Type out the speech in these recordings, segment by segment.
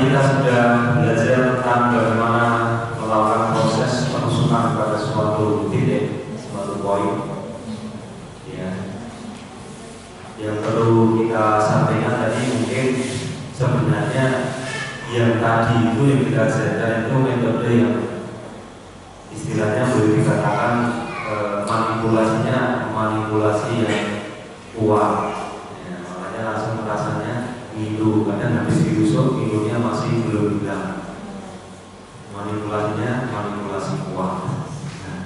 kita sudah belajar tentang bagaimana melakukan proses penusukan pada suatu titik, suatu poin. Ya. Yang perlu kita sampaikan tadi mungkin sebenarnya yang tadi itu yang kita ajarkan itu metode yang istilahnya boleh dikatakan manipulasi yang kuat. Ya, makanya langsung rasanya ngilu, kadang habis ditusuk ngilunya masih belum hilang. Manipulasinya manipulasi kuat. Nah,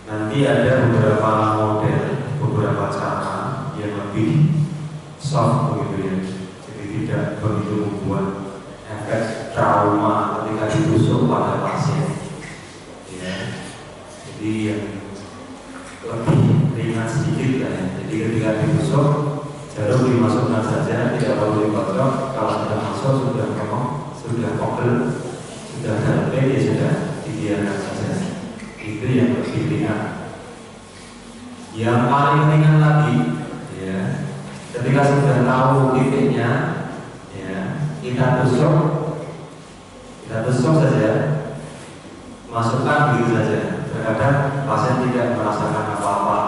nanti ada beberapa model, beberapa cara yang lebih soft begitu ya. Jadi tidak begitu membuat efek trauma ketika ditusuk pada pasien. Ya. Jadi yang lebih ringan sedikit kan ya. Jadi ketika ditusuk jarum dimasukkan saja, tidak perlu dipotong. Kalau sudah masuk sudah memang sudah pegel, sudah dalam ya sudah dibiarkan saja. Itu yang lebih ringan. Yang paling ringan lagi, ya, ketika sudah tahu titiknya, ya, kita tusuk saja, masukkan begitu saja. Terkadang pasien tidak merasakan apa-apa.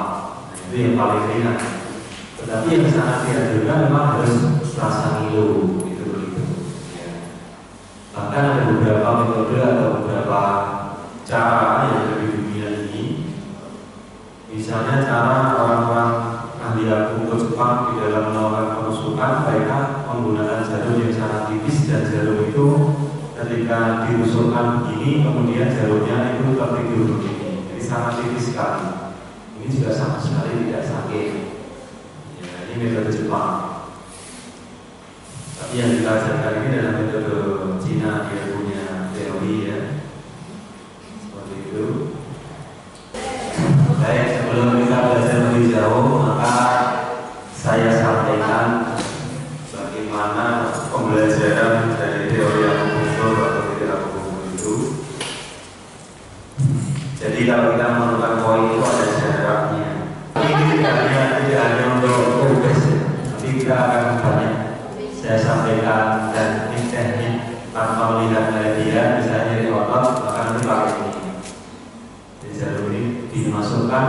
Nah, itu yang paling ringan. Tetapi yang sangat dianjurkan memang harus rasa ngilu, gitu begitu. Ya. Bahkan ada beberapa metode atau beberapa cara yang ada di dunia ini. Misalnya cara orang-orang ahli akupuntur Jepang di dalam melakukan penusukan, mereka menggunakan jarum yang sangat tipis dan jarum itu ketika ditusukkan begini, kemudian jarumnya itu tertidur begini, jadi sangat tipis sekali. Ini juga sama sekali tidak sakit. Ya, ini metode Jepang. Tapi yang kita ajarkan ini adalah metode Cina, dia punya teori ya, seperti itu. Baik, sebelum kita belajar lebih jauh, maka saya sampaikan bagaimana pembelajaran dari teori akupuntur atau tidak akupuntur itu. Jadi kalau kita menemukan poin itu ada jaraknya. Ini tidak hanya untuk progres, tapi kita akan banyak saya sampaikan dan teknik tanpa melihat dari dia, misalnya dari otot, maka nanti pakai ini. Jadi jarum ini dimasukkan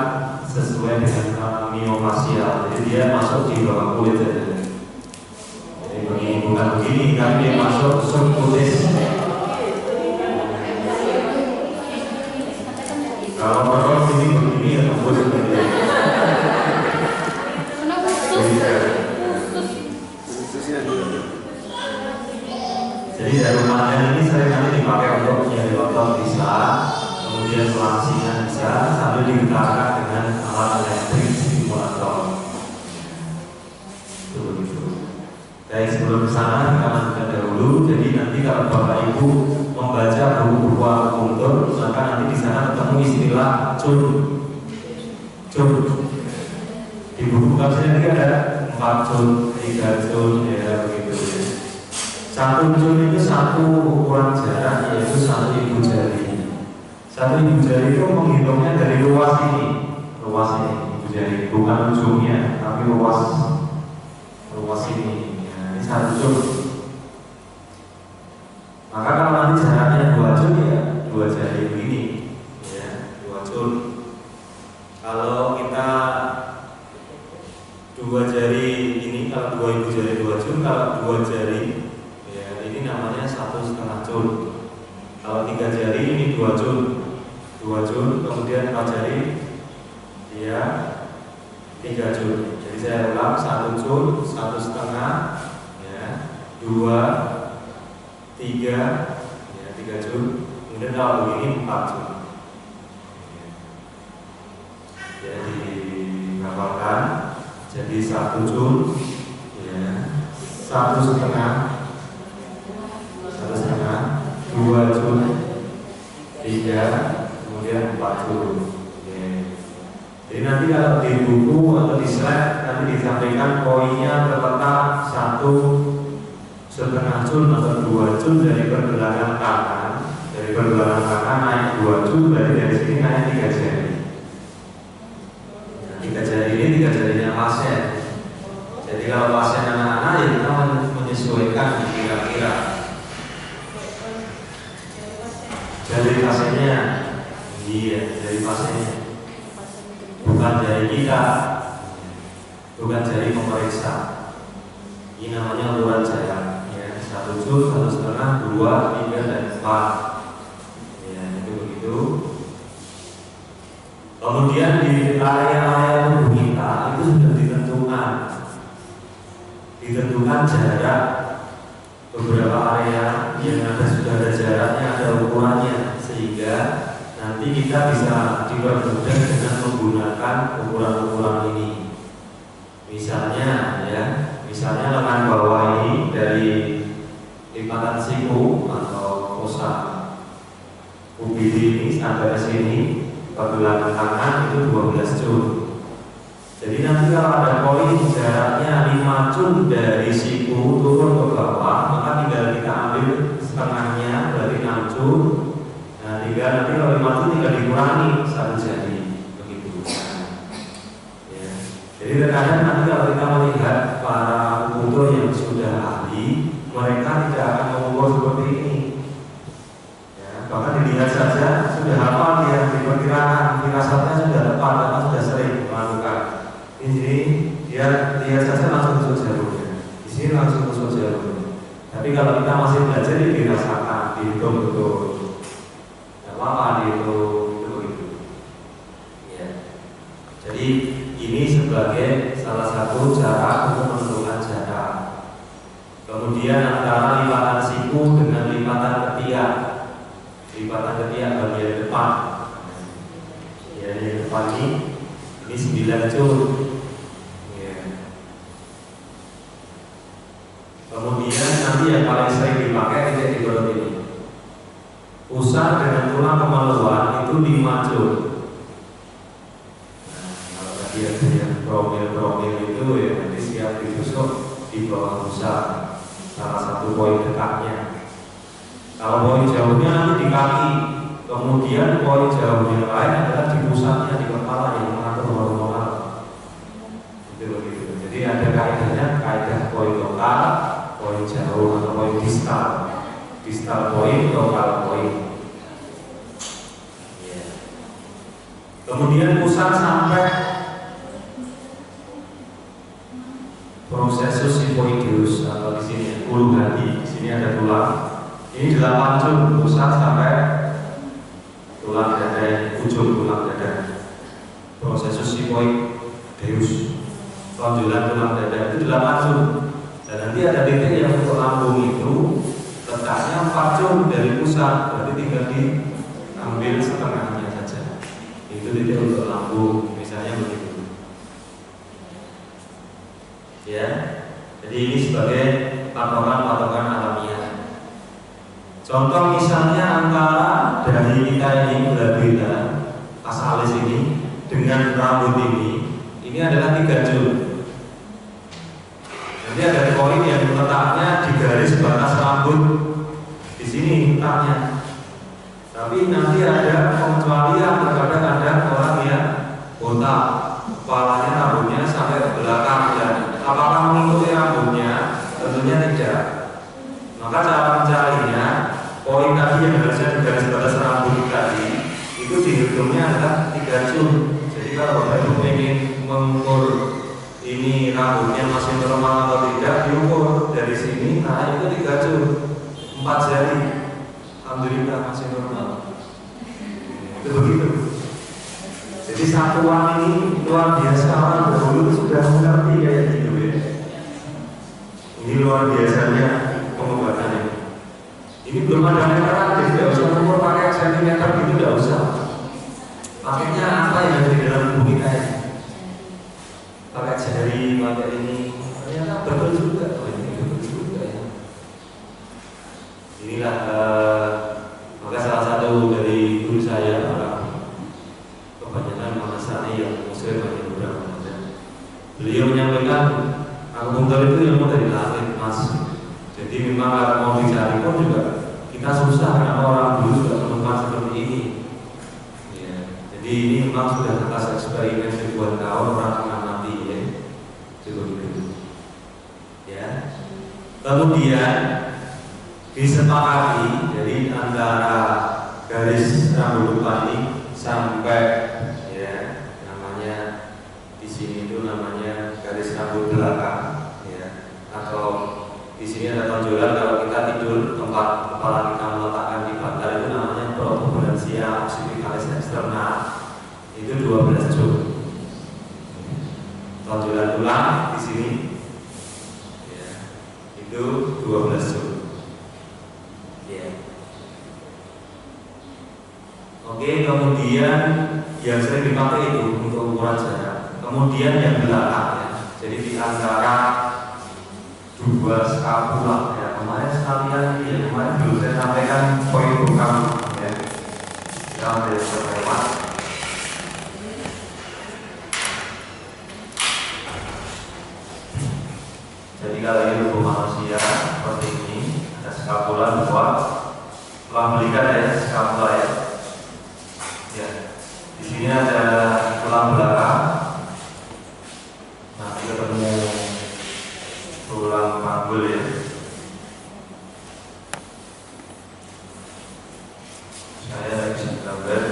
sesuai dengan miofascial, jadi dia masuk di bawah kulit saja. Jadi begini, bukan begini, tapi dia masuk subkutis. Kalau perut ini begini ya tembus begini. Jadi jarum panjang ini seringkali dipakai untuk nyeri otot bisa, kemudian pelangsingan bisa, sambil digerakkan dengan alat elektrik stimulator. Itu begitu. Baik, sebelum kesana kita lanjutkan dahulu. Jadi nanti kalau Bapak Ibu membaca buku-buku akupuntur, maka nanti di sana ketemu istilah cun. Di buku kasusnya ini ada 4 cun, 3 cun, ya begitu ya. 1 cun itu 1 ukuran jarak, yaitu 1 ibu jari. 1 ibu jari itu menghitungnya dari luas ini ibu jari, bukan ujungnya, tapi luas ini. Ya, ini 1 cun. Maka kalau nanti jaraknya 2 cun ya 2 jari begini, ya 2 cun. Kalau kita 2 jari ini, kalau 2 ibu jari 2 cun, kalau 2 jari ya ini namanya 1,5 cun. Kalau 3 jari ini 2 cun, kemudian 4 jari ya 3 cun. Jadi saya ulang, 1 cun, 1,5 ya, 2, 3 ya 3 cun. Kemudian kalau begini 4 cun. Jadi dihafalkan. Jadi 1 cun ya, 1,5, 2 cun, 3, kemudian 4 cun. Jadi nanti kalau di buku atau di slide nanti disampaikan poinnya terletak 1,5 cun atau 2 cun dari pergelangan kanan. Dari pergelangan kanan naik 2 cun, berarti dari sini naik 3 jari. 3 jari ini 3 jarinya pasien. Jadi kalau pasien anak-anak ya kita menyesuaikan kira-kira bukan jari pemeriksa. Ini namanya ukuran jarak, ya, 1 juz, 1,5, 2, 3, dan 4. Ya, itu begitu. Kemudian di area-area tubuh kita itu sudah ditentukan jarak beberapa area yang sudah ada jaraknya, ada ukurannya, sehingga nanti kita bisa dipermudah dengan menggunakan ukuran-ukuran ini. Misalnya lengan bawah ini dari lipatan siku atau fosa ubid ini sampai ke sini pergelangan tangan itu 12 juz. Jadi nanti kalau ada koin jaraknya 5 juz dari siku turun ke bawah, maka tinggal kita ambil setengahnya, berarti 6 juz. Nah, nanti kalau 5 juz tinggal dikurangi 1 jari, begitu. Ya. Jadi terkadang nanti kalau kita melihat para akupuntur yang sudah ahli, mereka tidak akan mengukur seperti ini. Ya, bahkan dilihat saja sudah hafal, dia diperkirakan firasatnya sudah tepat karena sudah sering melakukan. Ini dia lihat saja langsung tusuk jarumnya. Di sini langsung tusuk jarumnya. Tapi kalau kita masih belajar, dirasakan, dihitung betul. Tidak apa-apa dihitung begitu. Ya. Jadi ini sebagai salah satu cara untuk menentukan jarak. Kemudian antara lipatan siku dengan lipatan ketiak. Lipatan ketiak bagian depan. Ya, di depan ini 9 juz. Ya. Kemudian nanti yang paling sering dipakai titik di perut ini. Pusat dengan tulang kemaluan itu 5 juz. Nah, kalau tadi ada yang promil itu ya nanti siap ditusuk di bawah pusat. Salah satu poin dekatnya. Kalau poin jauhnya nanti di kaki. Kemudian poin jauh yang lain adalah di pusatnya, di kepala yang mengatur hormonal. Itu begitu. Jadi ada kaidahnya, kaidah poin lokal, poin jauh atau poin distal. Distal poin, lokal poin. Ya. Kemudian pusat sampai prosesus sifoideus atau di sini ulu hati. Di sini ada tulang. Ini 8 juz pusat sampai tulang dada, ujung tulang dada. Prosesus sifoideus, tonjolan tulang dada itu 8 juz. Dan nanti ada titik yang untuk lambung itu letaknya 4 juz dari pusat, berarti tinggal diambil setengahnya saja. Itu titik untuk lambung, misalnya begitu. Ya, jadi ini sebagai patokan-patokan alamiah. Contoh misalnya antara dahi kita ini berbeda, pas alis ini dengan rambut ini adalah 3 juz. Nanti ada koin yang letaknya di garis batas rambut di sini letaknya. Tapi nanti ada pengecualian, terkadang ada orang yang botak, kepalanya rambutnya sampai ke belakang dan apakah mengikuti rambutnya? Tentunya tidak. Maka cara mencarinya, poin tadi yang harusnya di garis batas rambut tadi itu dihitungnya adalah 3 juz. Jadi kalau Bapak Ibu ingin mengukur ini rambutnya masih normal atau tidak, diukur dari sini, nah itu 3 juz, 4 jari. Alhamdulillah masih normal. Itu begitu. Jadi satuan ini luar biasa, orang dahulu sudah mengerti kayak gitu ya. Ini luar biasanya pengobatan ini. Ini belum ada meteran, jadi tidak usah mengukur pakai sentimeter gitu, tidak usah. Pakainya apa yang ada di dalam tubuh kita ya? Pakai jari, pakai ini, ternyata betul juga. Oh, ini betul juga ya. Inilah maka salah satu dari guru saya, kebanyakan mengasani yang muslim yang beberapa ada. Beliau menyampaikan akupuntur itu ilmu dari langit, Mas. Jadi memang kalau mau dicari pun juga kita susah karena orang dulu sudah menemukan seperti ini. Ya, jadi ini memang sudah atas eksperimen ribuan tahun orang akan mati ya. Cukup itu. Ya. Kemudian disepakati jadi antara garis rambut depan ini sampai ya namanya di sini itu namanya garis belakang, ya. Atau di sini ada tonjolan kalau kita tidur tempat kepala kita meletakkan di bantal itu namanya protuberansia occipitalis externa, itu 12 joule. Tonjolan tulang di sini, ya, itu 12 joule. Ya. Oke, kemudian yang sering dipakai itu untuk ukuran jarak. Kemudian yang belakang, ya. Jadi di antara dua skapula, ya. Kemarin sekalian ini, ya, kemarin dulu saya sampaikan poin bukan, ya. Kita ambil lewat. Jadi kalau ini tubuh manusia seperti ini, ada skapula dua. Telah belikan ya skapula, ya. Ya, di sini ada tulang belakang. Nanti ketemu tulang panggul, ya. Saya bisa gambar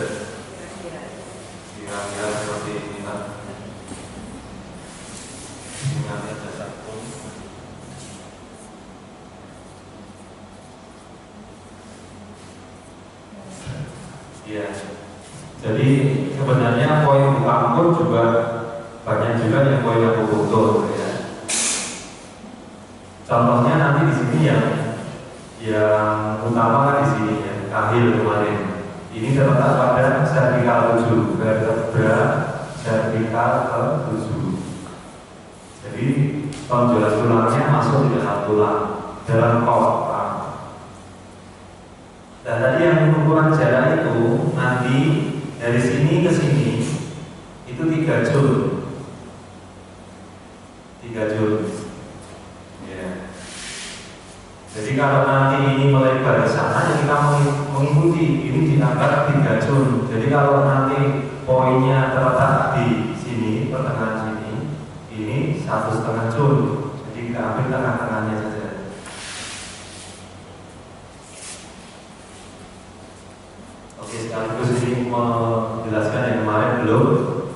kira-kira seperti ini, kan. Nanti ada satu. Ya. Jadi sebenarnya poin di pangkul juga banyak juga yang poin aku butuh, ya. Contohnya nanti di sini yang utama kan di sini, ya, kahil kemarin. Ini terletak pada cervical 7, vertebra cervical ke-7. Jadi tonjolan tulangnya masuk di dalam tulang, dalam kok. Dan tadi yang ukuran jarak itu nanti dari sini ke sini itu 3 joule. 3 joule. Ya. Jadi kalau nanti ini melebar ke sana, ya kita mengikuti ini dianggap 3 joule. Jadi kalau nanti poinnya terletak di sini, pertengahan sini, ini 1,5 joule. Jadi kita ambil tengah-tengahnya saja. Oke, sekaligus ini menjelaskan yang kemarin belum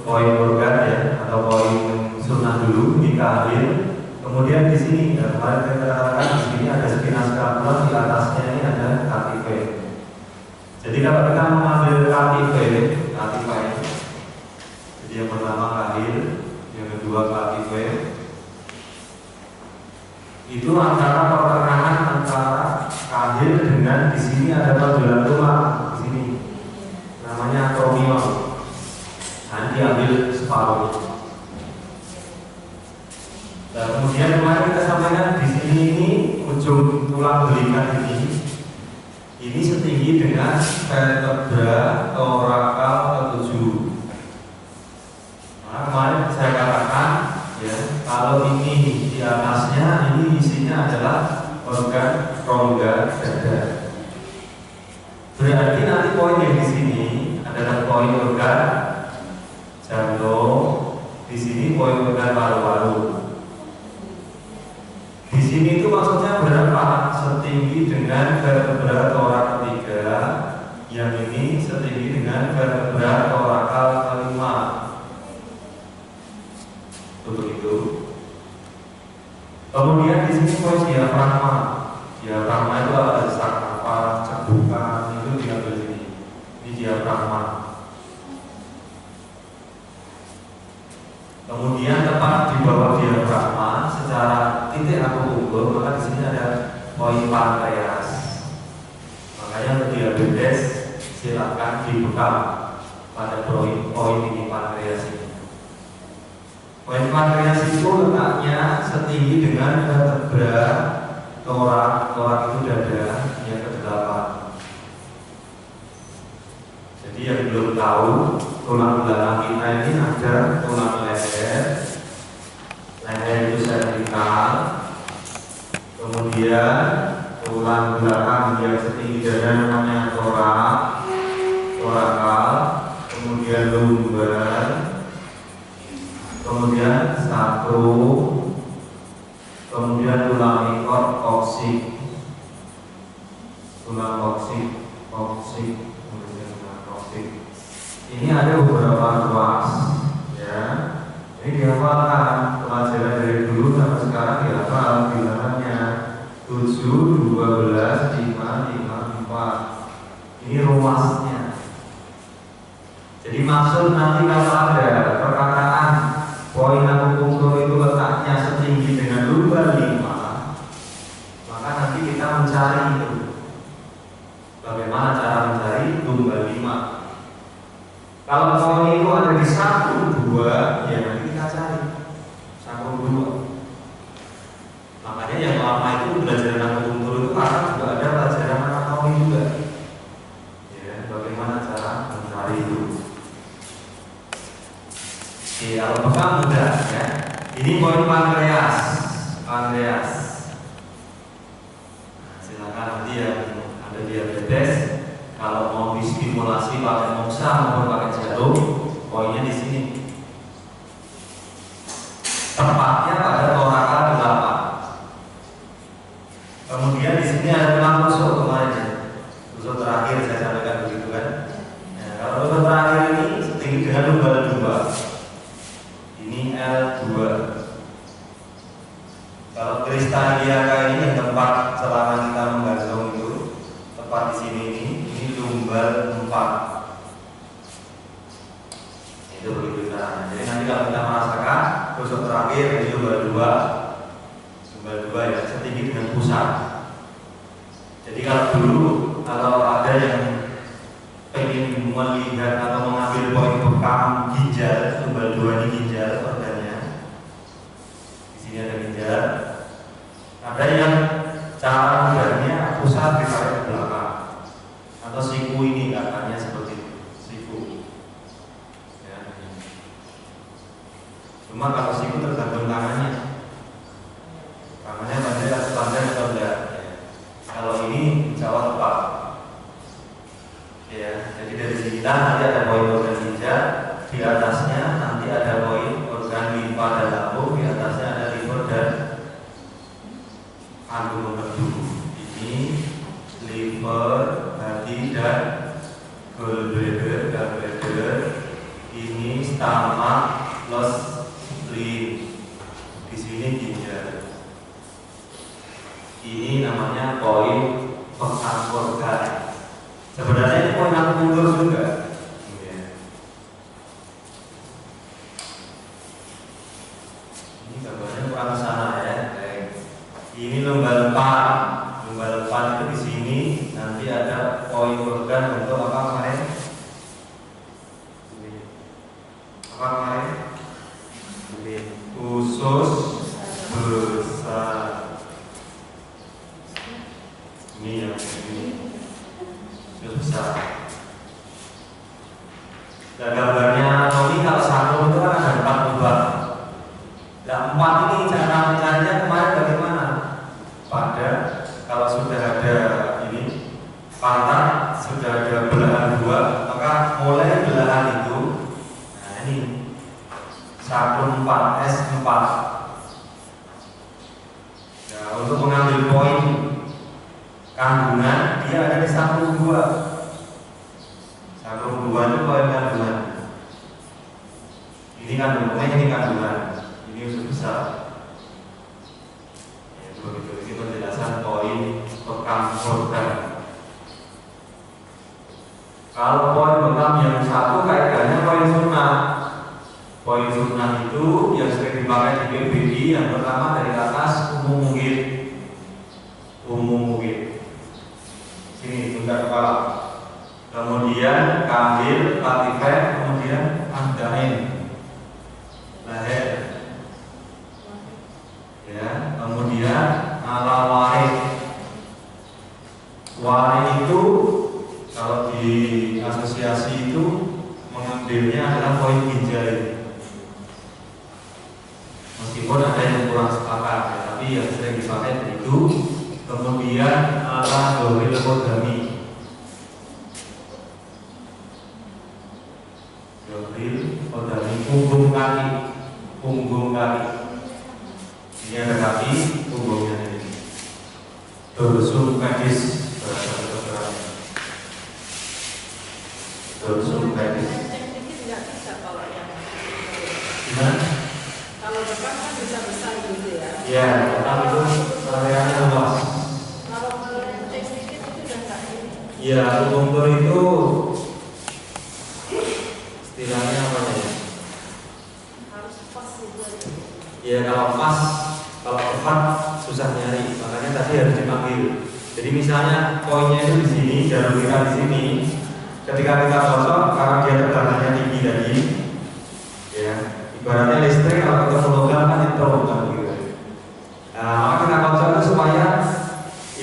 poin organ, ya, atau poin sunnah dulu di kahil. Kemudian di sini, ya, kemarin saya katakan di sini ada spina scapula, di atasnya ini ada katife. Jadi kalau kita mengambil katife, jadi yang pertama kahil, yang kedua katife, itu antara pertengahan antara kahil dengan di sini ada tonjolan tulang. Namanya akromion. Nanti ambil separuh. Dan kemudian kemarin kita sampaikan di sini ini ujung tulang belikan ini setinggi dengan vertebra torakal ke-7. Nah, kemarin saya katakan, ya, kalau ini di atasnya ini isinya adalah organ rongga dada. Berarti nanti poin yang di sini adalah poin organ jantung, di sini poin organ paru-paru. Di sini itu maksudnya berapa? Setinggi dengan vertebra torak ke-3, yang ini setinggi dengan vertebra torakal ke-5. Begitu. Kemudian di sini poin diafragma. Diafragma itu ada sesak nafas, cegukan, itu diambil sini. Ini diafragma. Kemudian tepat di bawah diafragma secara titik aku ukur, maka di sini ada poin pankreas. Makanya untuk diabetes silakan dibekam pada poin ini pankreas ini. Poin pankreas itu letaknya setinggi dengan vertebra torak itu dada yang ke-8. Jadi yang belum tahu, tulang belakang kita ini ada tulang leher itu servikal, kemudian tulang belakang yang setinggi dada namanya torakal, kemudian lumbar, kemudian sacrum, kemudian tulang ikot koksik, ini ada beberapa ruas, ya. Ini dihafalkan pelajaran dari dulu sampai sekarang ya hafal bilangannya 7, 12, 5, 5, 4. Ini ruasnya. Jadi maksud nanti kalau ada perkataan poin akupunktur itu letaknya setinggi dengan lumbar 5, maka nanti kita mencari itu. Bagaimana cara mencari lumbar 5? Kalau poin itu ada di 1, 2, ya nanti kita cari 1, 2. Makanya yang lama itu belajar akupunktur itu karena juga ada pelajaran anatomi juga. Ya, bagaimana cara mencari itu. Oke, kalau Bapak mudah ya. Ini poin pankreas. Pankreas. Nah, silakan nanti yang ada diabetes kalau mau distimulasi pakai moksa maupun pakai jarum, poinnya di sini. Tepatnya pada toraka 8. Kemudian di sini ada tulang rusuk kemarin. Rusuk terakhir saya sampaikan begitu kan. Nah, kalau rusuk terakhir ini setinggi dengan lumbar 2. Ini L2. Kalau kristaliaka ini yang tempat selama kita menggantung itu tepat di sini ini lumbar 4. Itu begitu caranya. Jadi nanti kalau kita merasakan tusuk terakhir ini lumbar 2 ya setinggi dengan pusat. Jadi kalau ada yang pengen melihat atau mengambil poin bekam ginjal, lumbar 2 ini ginjal organnya. Di sini ada ginjal. Ada yang cara mudahnya pusat ditarik ke belakang atau siku ini katanya seperti itu, siku. Ya. Cuma kalau siku tergantung tangannya. Tangannya pandai atau enggak. Ya. Kalau ini insya Allah tepat. Ya, jadi dari sini nanti ada poin organ ginjal, di atasnya nanti ada poin organ limpa dan lambung, di atasnya ada liver dan kandung tubuh. Ini liver, hati dan gallbladder. Ini stomach plus spleen. Di sini ginjal. Ini namanya poin bekam organ. Sebenarnya ini poin akupunktur juga. Ini gambarnya kurang sana ya. Ini lumbar 4. Lumbar 4 itu di sini nanti ada poin organ untuk apa kemarin? Apa kemarin? Usus besar. Ini yang ini. Besar. Dan gambarnya anatomi kalau 1 itu kan ada 4 lubang. Nah 4 ini cara mencarinya kemarin bagaimana? Pada kalau sudah ada ini pantat, sudah ada belahan 2, maka mulai belahan itu. Nah ini 1, 4, S4. Nah untuk mengambil poin kandungan dia ada di 1, 2. 1, 2 itu poin kandungan. Ini kandungan, ini kandungan. Ini usus besar. Ya, begitu. Ini penjelasan poin bekam organ. Kalau poin bekam yang 1 kaitannya poin sunnah. Poin sunnah itu yang sering dipakai di PBI yang pertama dari atas umum mungkin. Sini bundar kepala, kemudian kahil, katifeh, kemudian abdain, leher, ya, kemudian ala warik. Warik itu kalau di asosiasi itu mengambilnya adalah poin ginjal ini. Meskipun ada yang kurang sepakat, ya, tapi yang sering dipakai itu. Kemudian ala dohil kodami. Dohil kodami punggung kaki. Ini ada kaki, punggungnya ini. Dorsum pedis. Dorsum pedis. Gimana? Kalau depan kan bisa besar gitu ya. Ya, tetap itu areanya luas. Kalau melenceng sedikit itu udah nggak ini. Ya, akupunktur itu istilahnya apa ya? Harus pas gitu aja. Ya kalau pas, kalau tepat susah nyari, makanya tadi harus dipanggil. Jadi misalnya poinnya itu di sini, jarum kita di sini. Ketika kita cocok, karena dia tegangannya tinggi tadi, ya ibaratnya listrik kalau kita logam kan nyetrum kan gitu. Nah, maka kita cocok itu supaya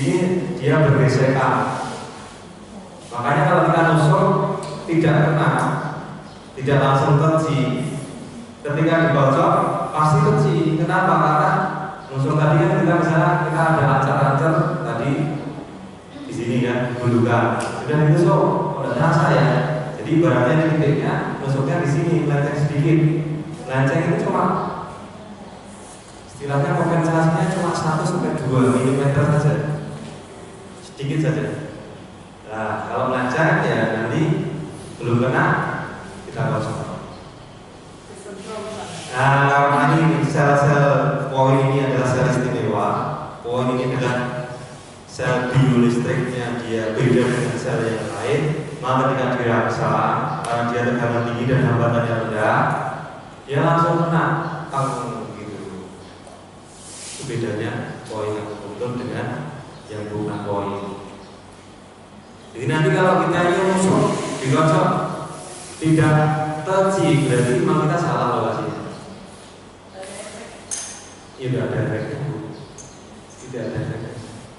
ini dia bergesekan. Makanya kalau kita nusuk tidak kena, tidak langsung tensi. Ketika dikocok pasti tensi. Kenapa? Karena nusuk tadi kan kita misalnya kita ada ancar-ancar tadi di sini kan gundukan, sudah ditusuk, udah terasa ya. Jadi ibaratnya ini titiknya nusuknya di sini, melenceng sedikit. Melenceng itu cuma istilahnya kompensasinya cuma 1-2 mm saja, sedikit saja. Nah kalau melenceng ya nanti belum kena kita kocok. Nah karena ini sel-sel poin ini adalah sel istimewa, poin ini adalah sel biolistriknya dia beda dengan sel yang lain, maka ketika diraksa karena dia tegangan tinggi dan hambatannya rendah, dia langsung kena langsung gitu. Itu bedanya poin akupunktur dengan yang bukan poin. Jadi nanti kalau kita ini musuh dikocok tidak tensi, berarti memang kita salah lokasinya. Tidak ada efeknya, tidak ada efeknya.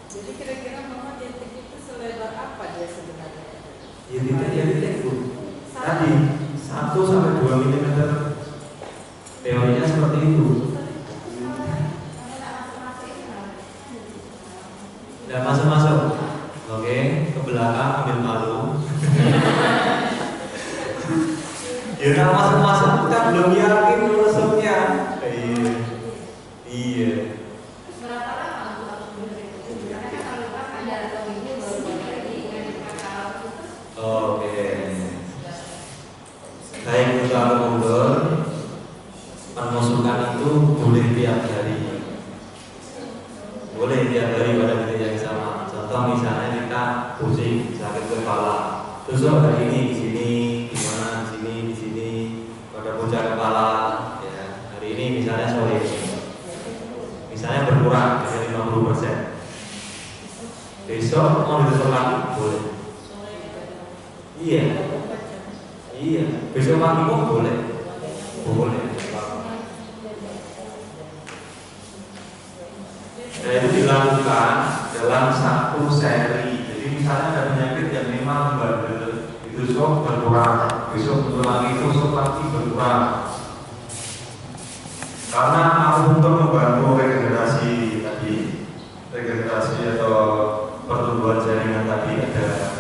Jadi kira-kira mama titik itu selebar apa dia sebenarnya? Ya titik itu tadi 1-2 mm. Teorinya seperti itu. Tidak masuk. Oke, ke belakang ambil palu. Ya kalau masuk kita belum yakin nusuknya. Iya. Berapa lama harus benar-benar? Karena kan kalau ada atau ini baru lagi dengan kakak Oke. Baik untuk akupunktur, penusukan itu boleh tiap hari. Boleh tiap hari pada titik yang sama. Contoh misalnya kita pusing, sakit kepala, tusuk hari ini di sini, di mana di sini, pada puncak kepala. Ya, hari ini misalnya sore. Misalnya berkurang dari 50%. Besok mau ditusuk lagi boleh. Iya. Besok pagi pun boleh. Nah itu dilakukan dalam satu seri. Jadi misalnya ada penyakit yang memang bandel, ditusuk berkurang, besok tusuk lagi berkurang. Karena akupunktur membantu regenerasi atau pertumbuhan jaringan tadi, ada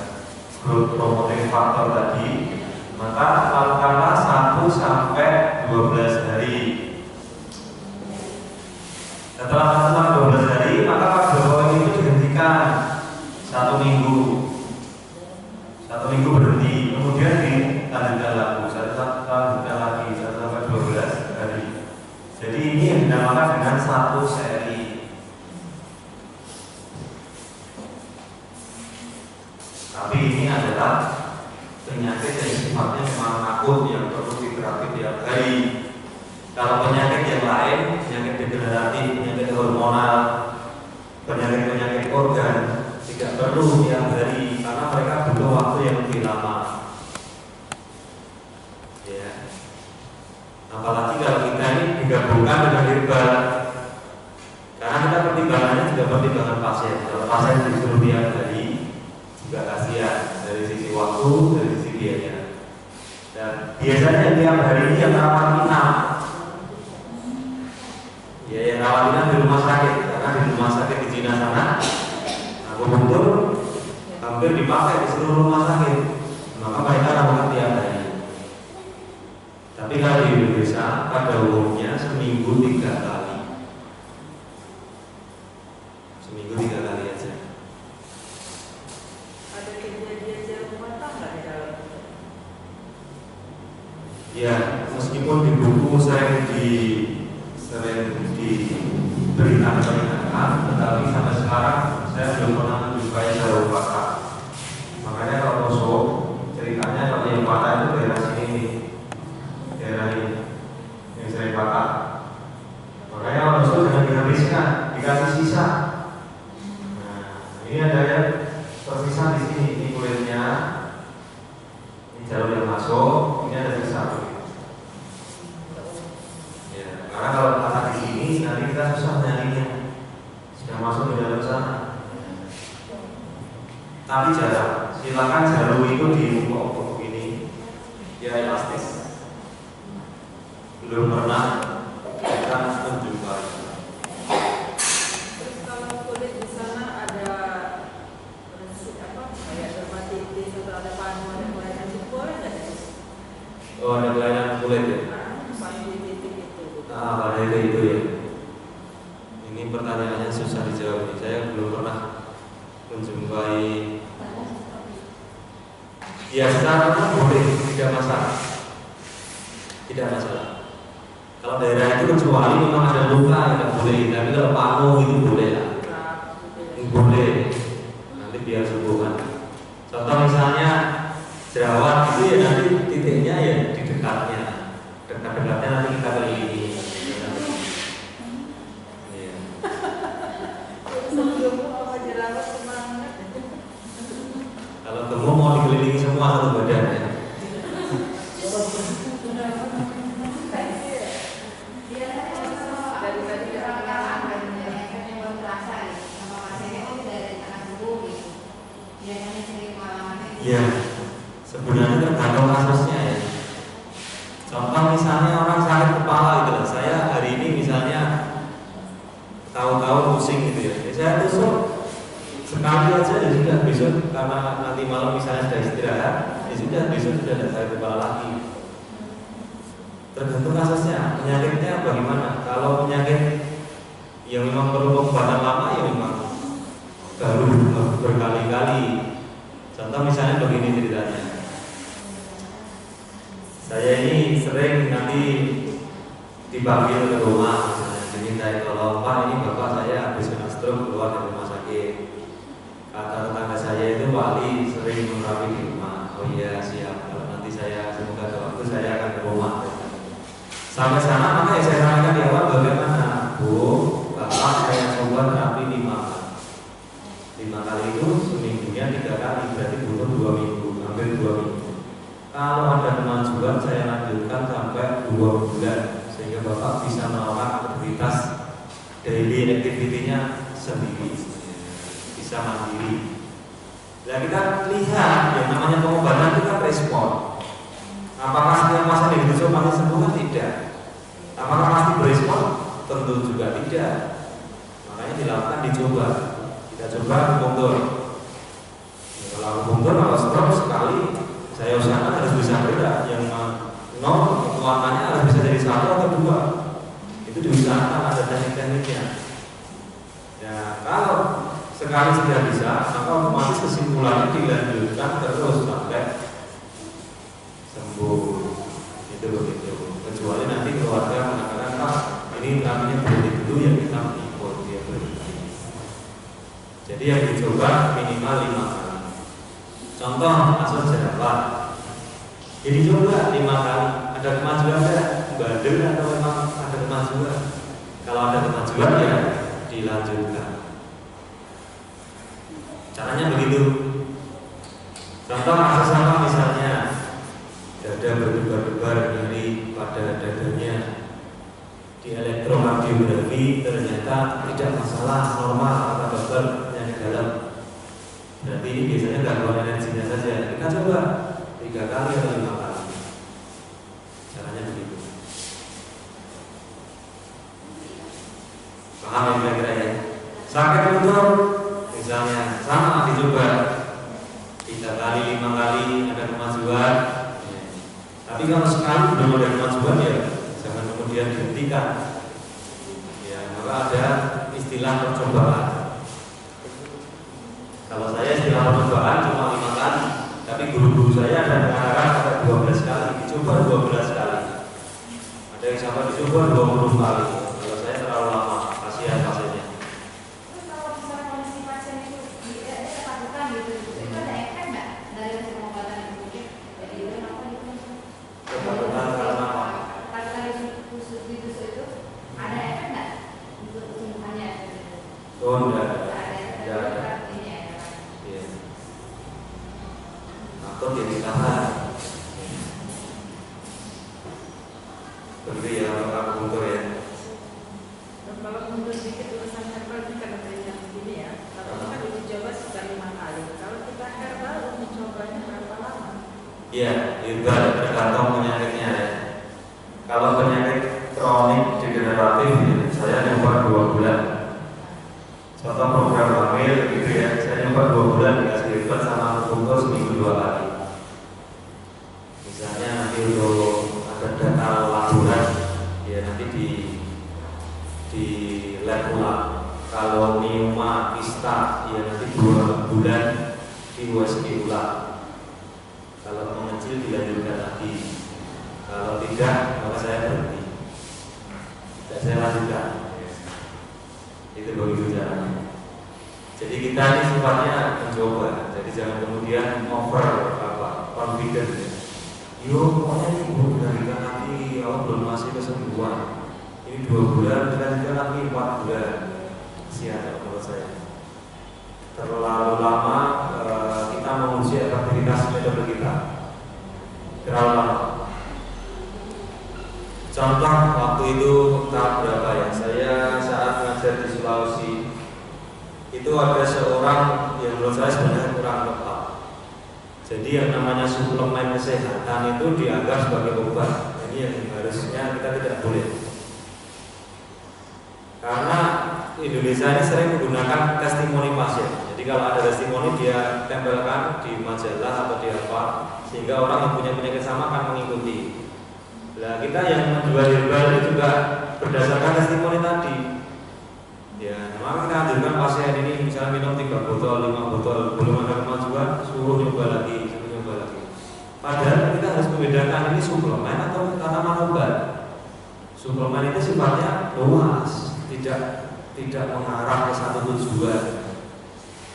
growth promoting factor tadi, maka lakukanlah 1-12 hari. Setelah 12 hari, maka pada poin itu dihentikan 1 minggu. 1 minggu berhenti, kemudian dilanjutkan lagi 1-12 hari. Jadi ini yang dinamakan dengan satu seri. Tapi ini adalah penyakit yang sifatnya memang akut yang perlu diterapi tiap hari. Kalau penyakit yang lain, penyakit degeneratif, penyakit hormonal, penyakit organ tidak perlu tiap hari karena mereka butuh waktu yang lebih lama. Ya. Apalagi kalau kita ini digabungkan dengan herbal, karena kita pertimbangannya juga pertimbangan pasien. Kalau pasien disuruh tiap hari juga kasihan dari sisi waktu, dari sisi biaya. Dan biasanya tiap hari ini yang rawat inap, ya yang rawat inap di rumah sakit, karena di rumah sakit di Cina sana akupunktur hampir dipakai di seluruh rumah sakit, maka mereka rawat tiap hari. Tapi kalau di Indonesia pada umumnya seminggu 3 kali. Seminggu 3 kali aja. ada kejadian jarum mata nggak di dalam? Ya, meskipun di buku sering dibaca berita peringatan, tetapi sampai sekarang saya belum pernah menjumpai jalur patah. Makanya kalau Poso ceritanya kalau yang patah itu daerah sini nih, daerah ini yang sering patah. Makanya kalau Poso jangan dihabiskan, dikasih sisa. Nah, ini ada yang tersisa di sini, ini kulitnya, ini jalur yang masuk, ini ada sisa. Karena kalau patah di sini nanti kita susah nyarinya, sudah masuk ke dalam sana. Tapi jarang. Silakan jalur itu diukur ini, dia elastis. Belum pernah kita menjumpai. Terus kalau kulit di sana ada apa? Kayak dermatitis atau ada panu, ada kelainan kulit boleh nggak? Oh, ada kelainan kulit ya? Pada itu ya. Ini pertanyaannya susah dijawab nih. Saya belum pernah menjumpai. Ya secara umum boleh, tidak masalah. Tidak masalah. Kalau daerah itu kecuali memang ada luka tidak boleh. Tapi kalau panu itu boleh lah. Boleh. Nanti biar sembuhan. Contoh misalnya jerawat itu ya nanti titiknya ya di dekatnya. Dekat-dekatnya nanti kita kelilingi. Kalau gemuk mau dikelilingi semua satu badan ya. Ya, sebenarnya tergantung kasusnya ya. Contoh misalnya orang sakit kepala gitu lah. Saya hari ini misalnya tahu-tahu pusing gitu ya. Saya tusuk sekali aja ya sudah, besok karena nanti malam misalnya sudah istirahat, ya sudah besok sudah tidak sakit kepala lagi. Tergantung kasusnya, penyakitnya bagaimana. Kalau penyakit yang memang perlu pengobatan lama ya memang baru berkali-kali. Contoh misalnya begini ceritanya. Saya ini sering nanti dipanggil ke rumah, misalnya dimintai tolong, Pak ini bapak saya habis kena stroke keluar dari rumah sakit. Kata tetangga saya itu Pak Ali sering merawat di rumah. Oh iya siap. Kalau nanti saya semoga ada waktu saya akan ke rumah. Sampai sana maka ya saya sarankan di awal bagaimana Bu, bapak saya coba terapi 5 kali itu seminggunya 3 kali berarti butuh 2 minggu, hampir 2 minggu. Kalau ada kemajuan saya lanjutkan sampai 2 bulan sehingga bapak bisa melakukan aktivitas daily activity-nya sendiri, bisa mandiri. Nah kita lihat yang namanya pengobatan itu kan respon. Apakah setiap pasien yang ditusuk pasti sembuh? Tidak. Apakah pasti berespon? Tentu juga tidak. Makanya dilakukan dicoba. Kita coba akupunktur. Kalau akupunktur kalau stroke sekali saya usahakan harus bisa beda. Yang 0 kekuatannya harus bisa jadi 1 atau 2. Itu diusahakan ada teknik-tekniknya. Ya kalau sekali sudah bisa, maka otomatis kesimpulannya dilanjutkan terus sampai sembuh. Itu begitu. Kecuali nanti keluarga mengatakan Pak, ini terapinya berhenti dulu ya kita ikut dia berhenti. Jadi yang dicoba minimal 5 kali. Contoh kasus jerawat. Jadi coba 5 kali. Ada kemajuan enggak? Bandel atau memang ada kemajuan? Kalau ada kemajuan ya dilanjutkan. Caranya begitu. Contoh kasus apa misalnya dada berdebar-debar nyeri pada dadanya, di elektrokardiografi ternyata tidak masalah, normal kata dokter, penyakit dalam. Berarti ini biasanya gangguan energinya saja. Kita coba 3 kali atau 5 kali. Caranya begitu. Paham ya kira-kira ya? Sakit lutut misalnya sama dicoba 3 kali, 5 kali ada kemajuan. Tapi kalau sekali belum ada kemajuan ya jangan kemudian dihentikan. Ya maka ada istilah percobaan. Kalau saya istilah percobaan cuma 5 kali, tapi guru-guru saya ada mengarahkan sampai 12 kali, dicoba 12 kali. Ada yang sampai dicoba 20 kali. Kalau saya terlalu lama, kasihan pasien. Oh enggak Tidak ada. ya. Atau jadi tahan begitu ya kalau aku mundur ya. Kalau mundur sedikit urusan herbal ini karena saya begini ya. Kalau kan uji coba sudah 5 kali. Kalau kita herbal uji cobanya berapa lama? Iya, itu tergantung penyakitnya ya. Kalau penyakit kronik degeneratif saya nyoba 2 bulan. Contoh program hamil gitu ya, saya nyoba 2 bulan dikasih obat sama akupunktur seminggu 2 kali. Misalnya nanti untuk ada data laporan ya nanti di lab ulang. Kalau mioma, kista ya nanti 2 bulan di USG ulang. Kalau mengecil dilanjutkan lagi. Kalau tidak maka saya berhenti. Tidak saya lanjutkan. Itu begitu caranya. Jadi kita ini sifatnya mencoba. Jadi jangan kemudian over confident. Yo pokoknya ini dilanjutkan lagi. Allah belum masih kesembuhan. Ini 2 bulan dilanjutkan lagi 4 bulan. Siapa menurut saya? Terlalu lama kita menguji efektivitas metode kita. Terlalu lama. Contoh waktu itu tahun berapa ya? Saya saat mengajar di Sulawesi itu ada seorang yang menurut saya sebenarnya kurang tepat. Jadi yang namanya suplemen kesehatan itu dianggap sebagai obat. Ini yang harusnya kita tidak boleh. Karena Indonesia ini sering menggunakan testimoni pasien. Jadi kalau ada testimoni dia tempelkan di majalah atau di apa, sehingga orang yang punya penyakit sama akan mengikuti. Nah kita yang menjual herbal itu juga berdasarkan testimoni tadi. Ya, maka kita anjurkan pasien ini misalnya minum 3 botol, 5 botol, belum ada kemajuan, suruh nyoba lagi. Padahal kita harus membedakan ini suplemen atau tanaman obat. Suplemen itu sifatnya luas, tidak mengarah ke satu tujuan.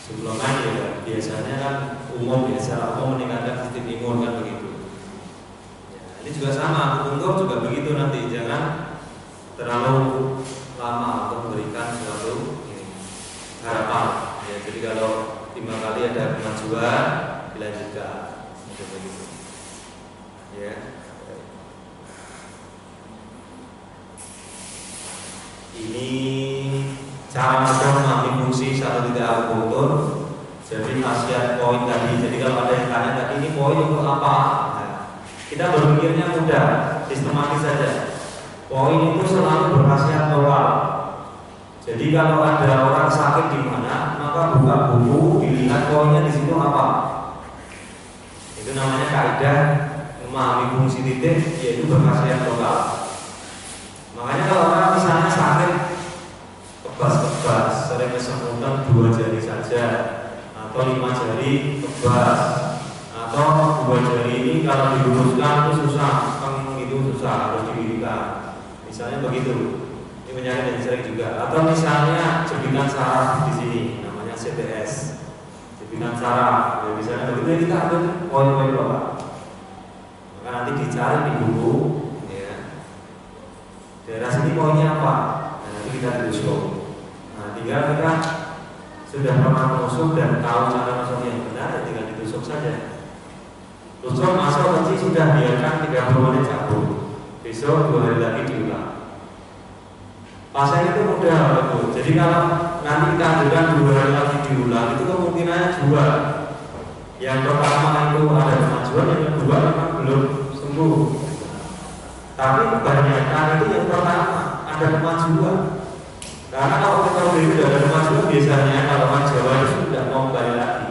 Suplemen ya biasanya kan umum meningkatkan sistem imun kan begitu. Ini juga sama, akupunktur juga begitu nanti, jangan terlalu lama untuk memberikan suatu harapan. Ya, jadi kalau 5 kali ada kemajuan, dilanjutkan, begitu. Ya. Ini cara mengambil fungsi satu titik akupunktur. Jadi khasiat poin tadi. Jadi kalau ada yang tanya tadi ini poin untuk apa? Kita berpikirnya mudah, sistematis saja. Poin itu selalu berkhasiat lokal. Jadi kalau ada orang sakit di mana, maka buka buku, dilihat poinnya di situ apa. Itu namanya kaidah memahami fungsi titik, yaitu berkhasiat lokal. Makanya kalau orang misalnya sakit kebas-kebas, sering kesemutan 2 jari saja, atau 5 jari kebas, atau 2 jari ini kalau diluruskan itu susah, itu susah, harus didirikan. Misalnya begitu, ini penyakit yang sering juga. Atau misalnya jepitan saraf di sini, namanya CTS, jepitan saraf. Ya, misalnya begitu kita ambil poin-poin lokal. Maka nanti dicari di buku, ya. Daerah sini poinnya apa? Nah, nanti kita tusuk. Nah, tinggal kita sudah pernah menusuk dan tahu cara masuk yang benar, tinggal ditusuk saja. Tusuk masuk kunci sudah biarkan 30 menit cabut. Besok 2 hari lagi diulang. Pasien itu mudah betul. Jadi kalau nanti kita anjurkan 2 hari lagi diulang, itu kemungkinannya 2. Yang pertama itu ada kemajuan, yang kedua memang belum sembuh. Tapi kebanyakan itu yang pertama ada kemajuan. Karena kalau kita itu ada kemajuan biasanya kalau orang Jawa itu tidak mau kembali lagi.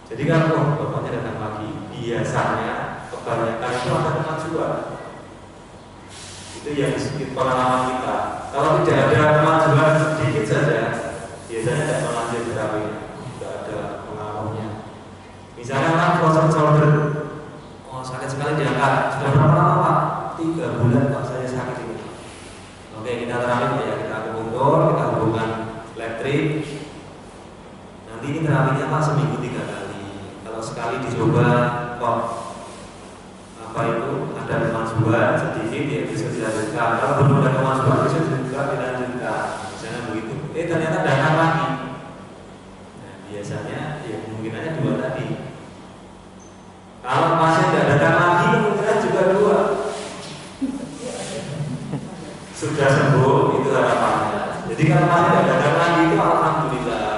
Jadi kalau bapaknya datang lagi, biasanya kebanyakan itu ada kemajuan. Itu yang sedikit pengalaman kita. Kalau tidak ada kemajuan sedikit saja, biasanya tidak melanjut terapi, tidak ada pengaruhnya. Misalnya orang proses shoulder, oh sakit sekali diangkat, sudah berapa lama Pak? 3 bulan Pak saya sakit ini. Oke kita terapi ya, kita akupunktur, kita hubungkan elektrik. Nanti ini terapinya Pak seminggu 3 kali. Kalau sekali dicoba kok apa itu ada kemajuan sedikit ya bisa dilanjutkan. Kalau belum ada kemajuan bisa juga dilanjutkan. Misalnya begitu. ternyata datang lagi. Nah, biasanya ya kemungkinannya 2 tadi. Kalau pasien tidak datang lagi, kemungkinan juga 2. Sudah sembuh, itu harapannya. Jadi kalau pasien tidak datang lagi itu alhamdulillah,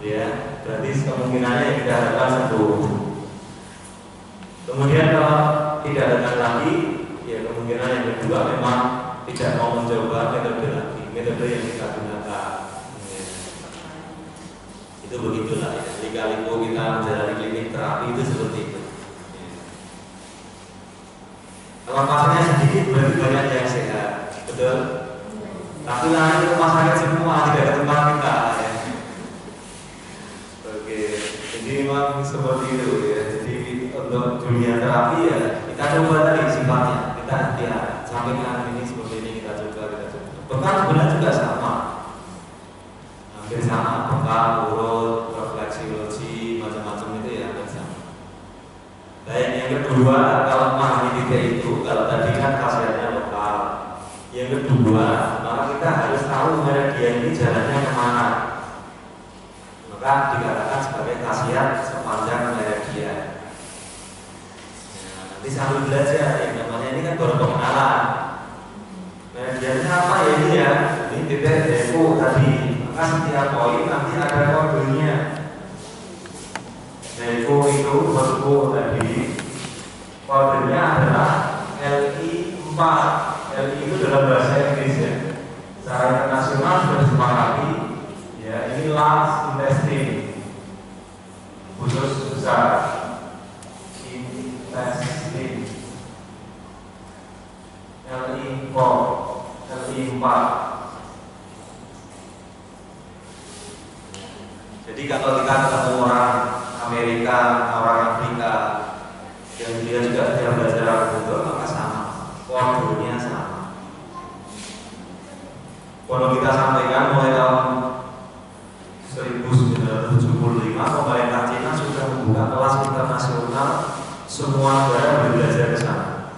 ya. Berarti kemungkinannya kita harapkan sembuh. Kemudian kalau tidak datang lagi, ya kemungkinan yang kedua memang tidak mau mencoba metode lagi, metode yang kita gunakan. Ya. Itu begitulah ya. Lika-liku kita menjalani klinik terapi itu seperti itu. Ya. Kalau pasiennya sedikit berarti banyak yang sehat, betul? Tapi lari ke rumah sakit semua, tidak ada tempat kita. Ya. Oke, jadi memang seperti itu ya. Jadi untuk dunia terapi ya kita coba tadi sifatnya, kita ya sampingan ini seperti ini kita coba. Bekal sebenarnya juga sama, hampir sama, bekal, urut, refleksiologi, macam-macam itu ya hampir sama. Dan yang kedua, kalau memahami titik itu, kalau tadi kan khasiatnya lokal. Yang kedua, maka kita harus tahu meridian ini jalannya kemana. Maka dikatakan sebagai khasiat sepanjang meridian. Nanti sambil belajar, yang namanya ini kan baru pengenalan. Meridiannya apa ya ini ya? Ini titik depo tadi. Maka setiap poin nanti ada kodenya. Depo itu depo tadi. Kodenya adalah LI4. LI itu dalam bahasa Inggris ya. Secara internasional sudah disepakati. Ya, ini large intestine. Khusus besar. Intestine. LI4, LI4. Jadi kalau kita ketemu orang Amerika, orang Afrika, yang dia juga sudah belajar Al-Quran, maka sama, kodenya sama. Kalau kita sampaikan mulai tahun 1975, pemerintah Cina sudah membuka kelas internasional, semua negara belajar ke sana.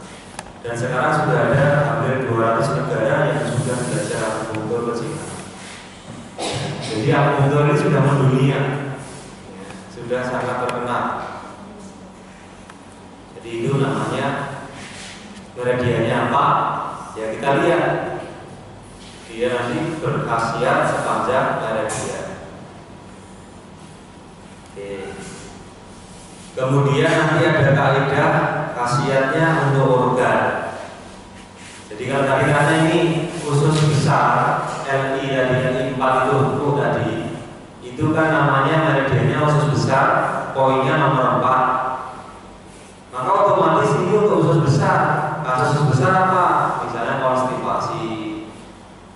Dan sekarang sudah ada hampir 200 negara yang sudah belajar akupuntur ke Cina. Jadi akupuntur ini sudah mendunia, sudah sangat terkenal. Jadi itu namanya meridiannya apa? Ya kita lihat. Dia nanti berkhasiat sepanjang meridian. Oke. Kemudian nanti ada kaidah khasiatnya untuk organ. Jadi kalau tadi karena ini khusus besar LI tadi LI4 itu tadi itu kan namanya meridiannya khusus besar, poinnya nomor 4. Maka otomatis ini untuk khusus besar. Kasus besar apa? Misalnya konstipasi,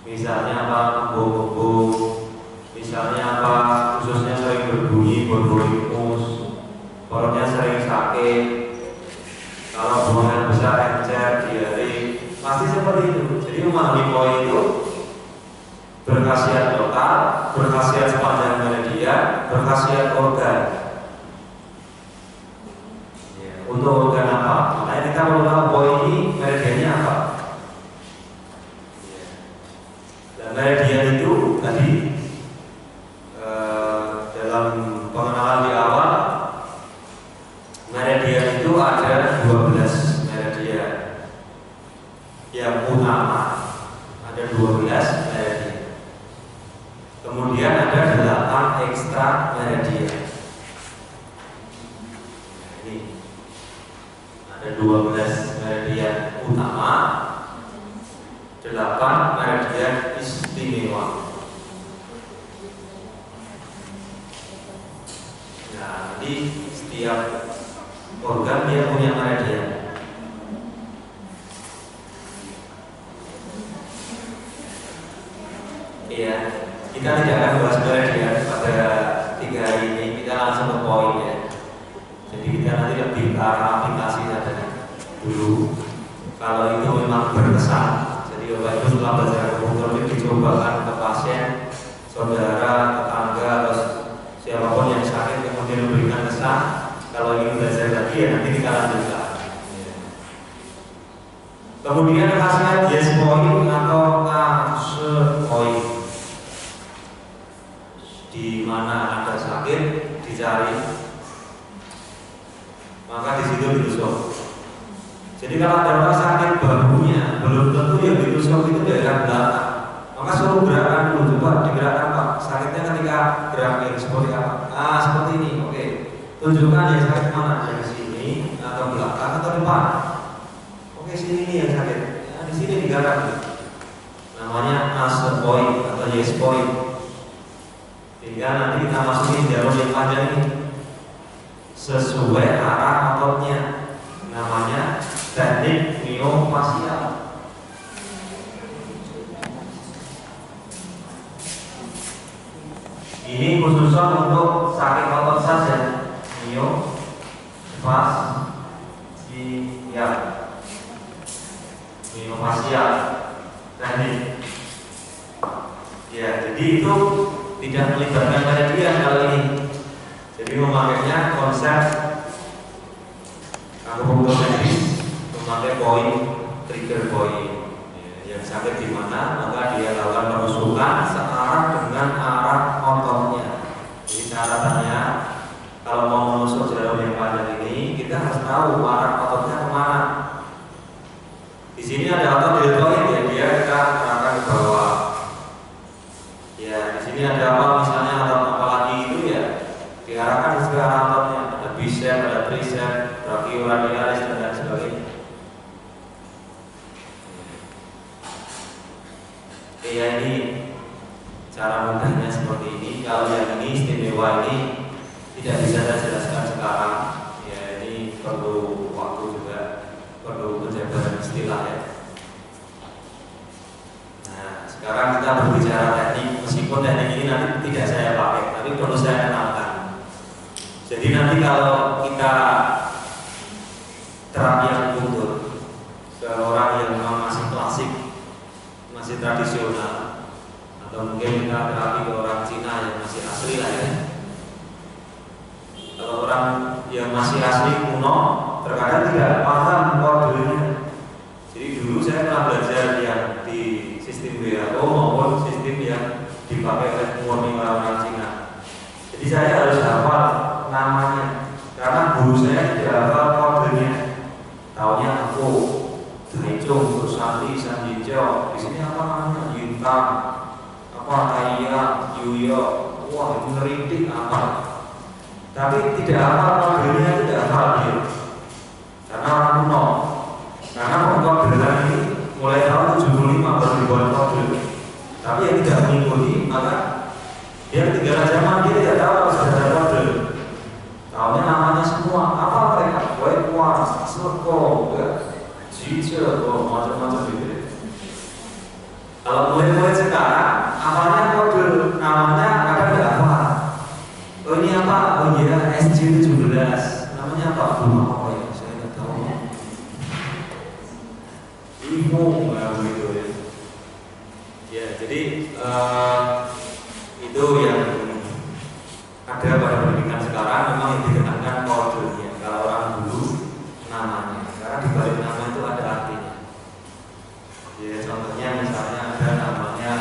misalnya apa kembung-kembung, misalnya apa khususnya sering berbunyi borboricus, perutnya sering sakit, kalau buangan besar encer, diare, pasti seperti itu. Jadi memahami poin itu berkhasiat lokal, berkhasiat sepanjang meridian, berkhasiat organ. Ya, untuk organ apa? Makanya kita perlu tahu poin ini meridiannya apa. Ya. Dan meridian itu tadi dalam pengenalan di awal, meridian itu ada 12 meridian yang utama, ada 12 meridian. Kemudian ada 8 ekstra meridian. Ini ada 12 meridian utama, 8 meridian istimewa. Nah, jadi setiap organ dia punya meridian. Iya, kita tidak akan bahas meridian pada 3 hari ini. Kita langsung ke poin ya. Jadi kita nanti lebih ke arah aplikasi saja dulu. Kalau itu memang berkesan, jadi Bapak Ibu setelah belajar akupuntur ini dicobakan ke pasien, saudara, tetangga, atau siapapun yang sakit kemudian memberikan kesan. Kalau ingin belajar lagi ya nanti kita lanjutkan. Kemudian khasiat yes point atau case point. di mana ada sakit dicari, maka di situ ditusuk. Jadi kalau ada orang sakit bahunya, belum tentu yang ditusuk itu daerah belakang. Maka suruh gerakan dulu, coba digerakkan Pak. Sakitnya ketika gerakin seperti apa? Seperti ini, oke. Tunjukkan yang sakit mana, yang sini atau belakang atau depan. Oke, sini nih yang sakit. Di sini digerakkan. Namanya answer point atau yes point. Sehingga nanti kita masukin jarum yang panjang ini sesuai arah ototnya. Namanya teknik myofascial. Ini khususnya untuk sakit otot saja. Myofascial teknik. Ya, jadi itu tidak melibatkan pada dia kali ini. Jadi memakainya konsep akupunktur medis, memakai poin, trigger point. Yang sakit di mana, maka dia lakukan penusukan searah dengan arah ototnya. Jadi caratannya, kalau mau menusuk jarum yang panjang ini, kita harus tahu arah ototnya kemana. Di sini ada otot deltoid ya, dia kita arahkan ke bawah. Ya, di sini ada apa? Misalnya otot apa lagi itu ya, diarahkan ke arah ototnya. Ada bicep, ada tricep, brachioradialis dan lain sebagainya. Ya ini cara mudahnya seperti ini. Kalau yang ini istimewa ini tidak bisa saya jelaskan sekarang. Ya ini perlu waktu juga, perlu penjabaran istilah ya. Nah sekarang kita berbicara teknik. Meskipun teknik ini nanti tidak saya pakai, tapi perlu saya kenalkan. Jadi nanti kalau kita terapi akupunktur ke orang yang masih klasik, masih tradisional, atau mungkin kita terapi ke orang Cina yang masih asli lah ya. Kalau orang yang masih asli kuno terkadang tidak paham kodenya. Jadi dulu saya pernah belajar yang di sistem WHO maupun sistem yang dipakai oleh murni orang Cina. Jadi saya harus hafal namanya karena guru saya tidak hafal kodenya. Taunya aku Daicung, terus Santi, Sanjijo. Di sini apa namanya? Yintang, apa Taya, Yuyo. Wah itu ngeritik apa? Tapi tidak hafal kodenya, tidak hafal dia. Karena orang kuno. Karena pengkodean ini mulai tahun 75 baru dibuat kode. Tapi yang tidak mengikuti maka dia ketinggalan zaman, dia tidak tahu apa sudah ada kode. Tahunya namanya semua. Apa mereka? Wei-Kuan, Seko, macam-macam gitu. Kalau mulai sekarang, awalnya kode namanya kadang tidak apa. Oh ini apa? Oh iya SJ17. Namanya apa? Belum apa ya? Saya tidak tahu. Info begitu ya. Ya jadi itu yang ada pada pendidikan sekarang memang yang dikenakan kodenya. Kalau orang dulu namanya. Karena di balik nama itu ada artinya. Ya, contohnya misalnya ada namanya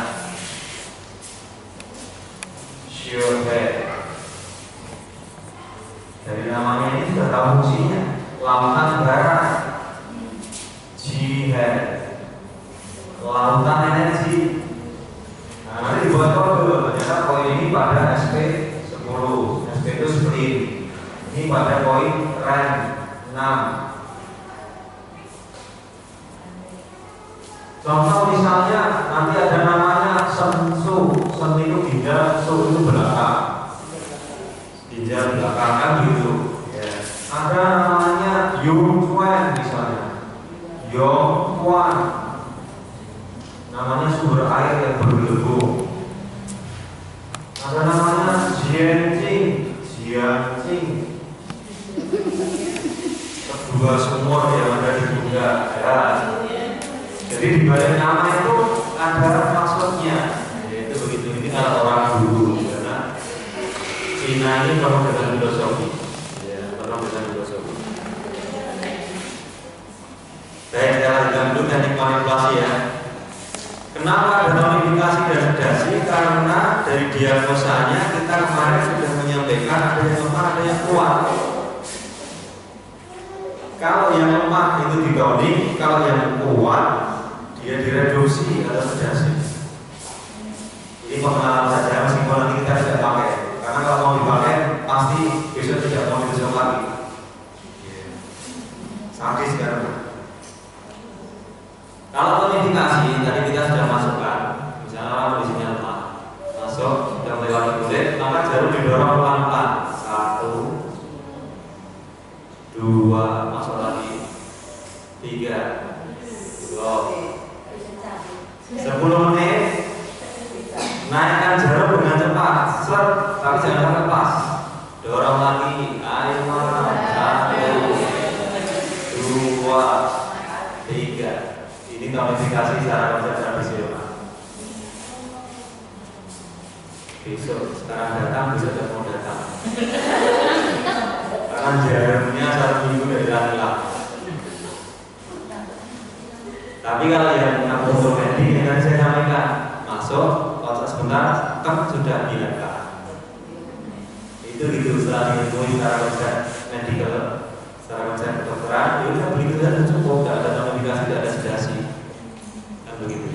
Shiohe. Dari namanya ini sudah tahu fungsinya. Lautan barat, Jihad, lautan energi. Nah, nanti dibuat kode. Ternyata poin ini pada SP10. SP itu seperti ini. Ini pada poin rank 6. Contoh misalnya nanti ada namanya sensu, sen itu ginjal, su itu belakang, ginjal belakang kan gitu. Ya. Ada namanya Yongquan misalnya, Yongquan, namanya sumber air yang bergelembung. Ada namanya Jianjing, Jianjing, kedua sumur yang ada di Bunda. Ya. Jadi di balik nama itu ada maksudnya. Yaitu begitu. Ini kalau orang dulu karena Cina ini penuh dengan filosofi. Ya, penuh dengan filosofi. Baik, kita lanjutkan dulu teknik manipulasi ya. Kenapa ada notifikasi dan sedasi? Karena dari diagnosanya kita kemarin sudah menyampaikan ada yang lemah, ada yang kuat. Kalau yang lemah itu ditonik, kalau yang kuat dia direduksi atau sedasi. Ini pengenalan saja, meskipun nanti kita tidak pakai. Karena kalau mau dipakai, pasti besok tidak mau ditusuk lagi. Sadis kan? Kalau notifikasi tadi kita sudah masukkan, misalnya orang kondisinya lemah, masuk sudah melewati kulit, maka jarum didorong pelan-pelan. 1, 2, masuk lagi. 3, 10 menit. Naikkan jarum dengan cepat, set, tapi jangan lepas. Dorong lagi, ayo 1, 2, 3. Ini notifikasi secara konsep tradisional. Besok sekarang datang, besok tidak mau datang. Karena jarumnya 1 minggu dari hilang. Tapi kalau yang untuk medik yang saya sampaikan, masuk, kocok sebentar, sudah hilangkan. Itu setelah dihitung secara konsep medikal, secara konsep kedokteran, ya udah begitu saja cukup, tidak ada notifikasi, tidak ada sedasi. Begitu.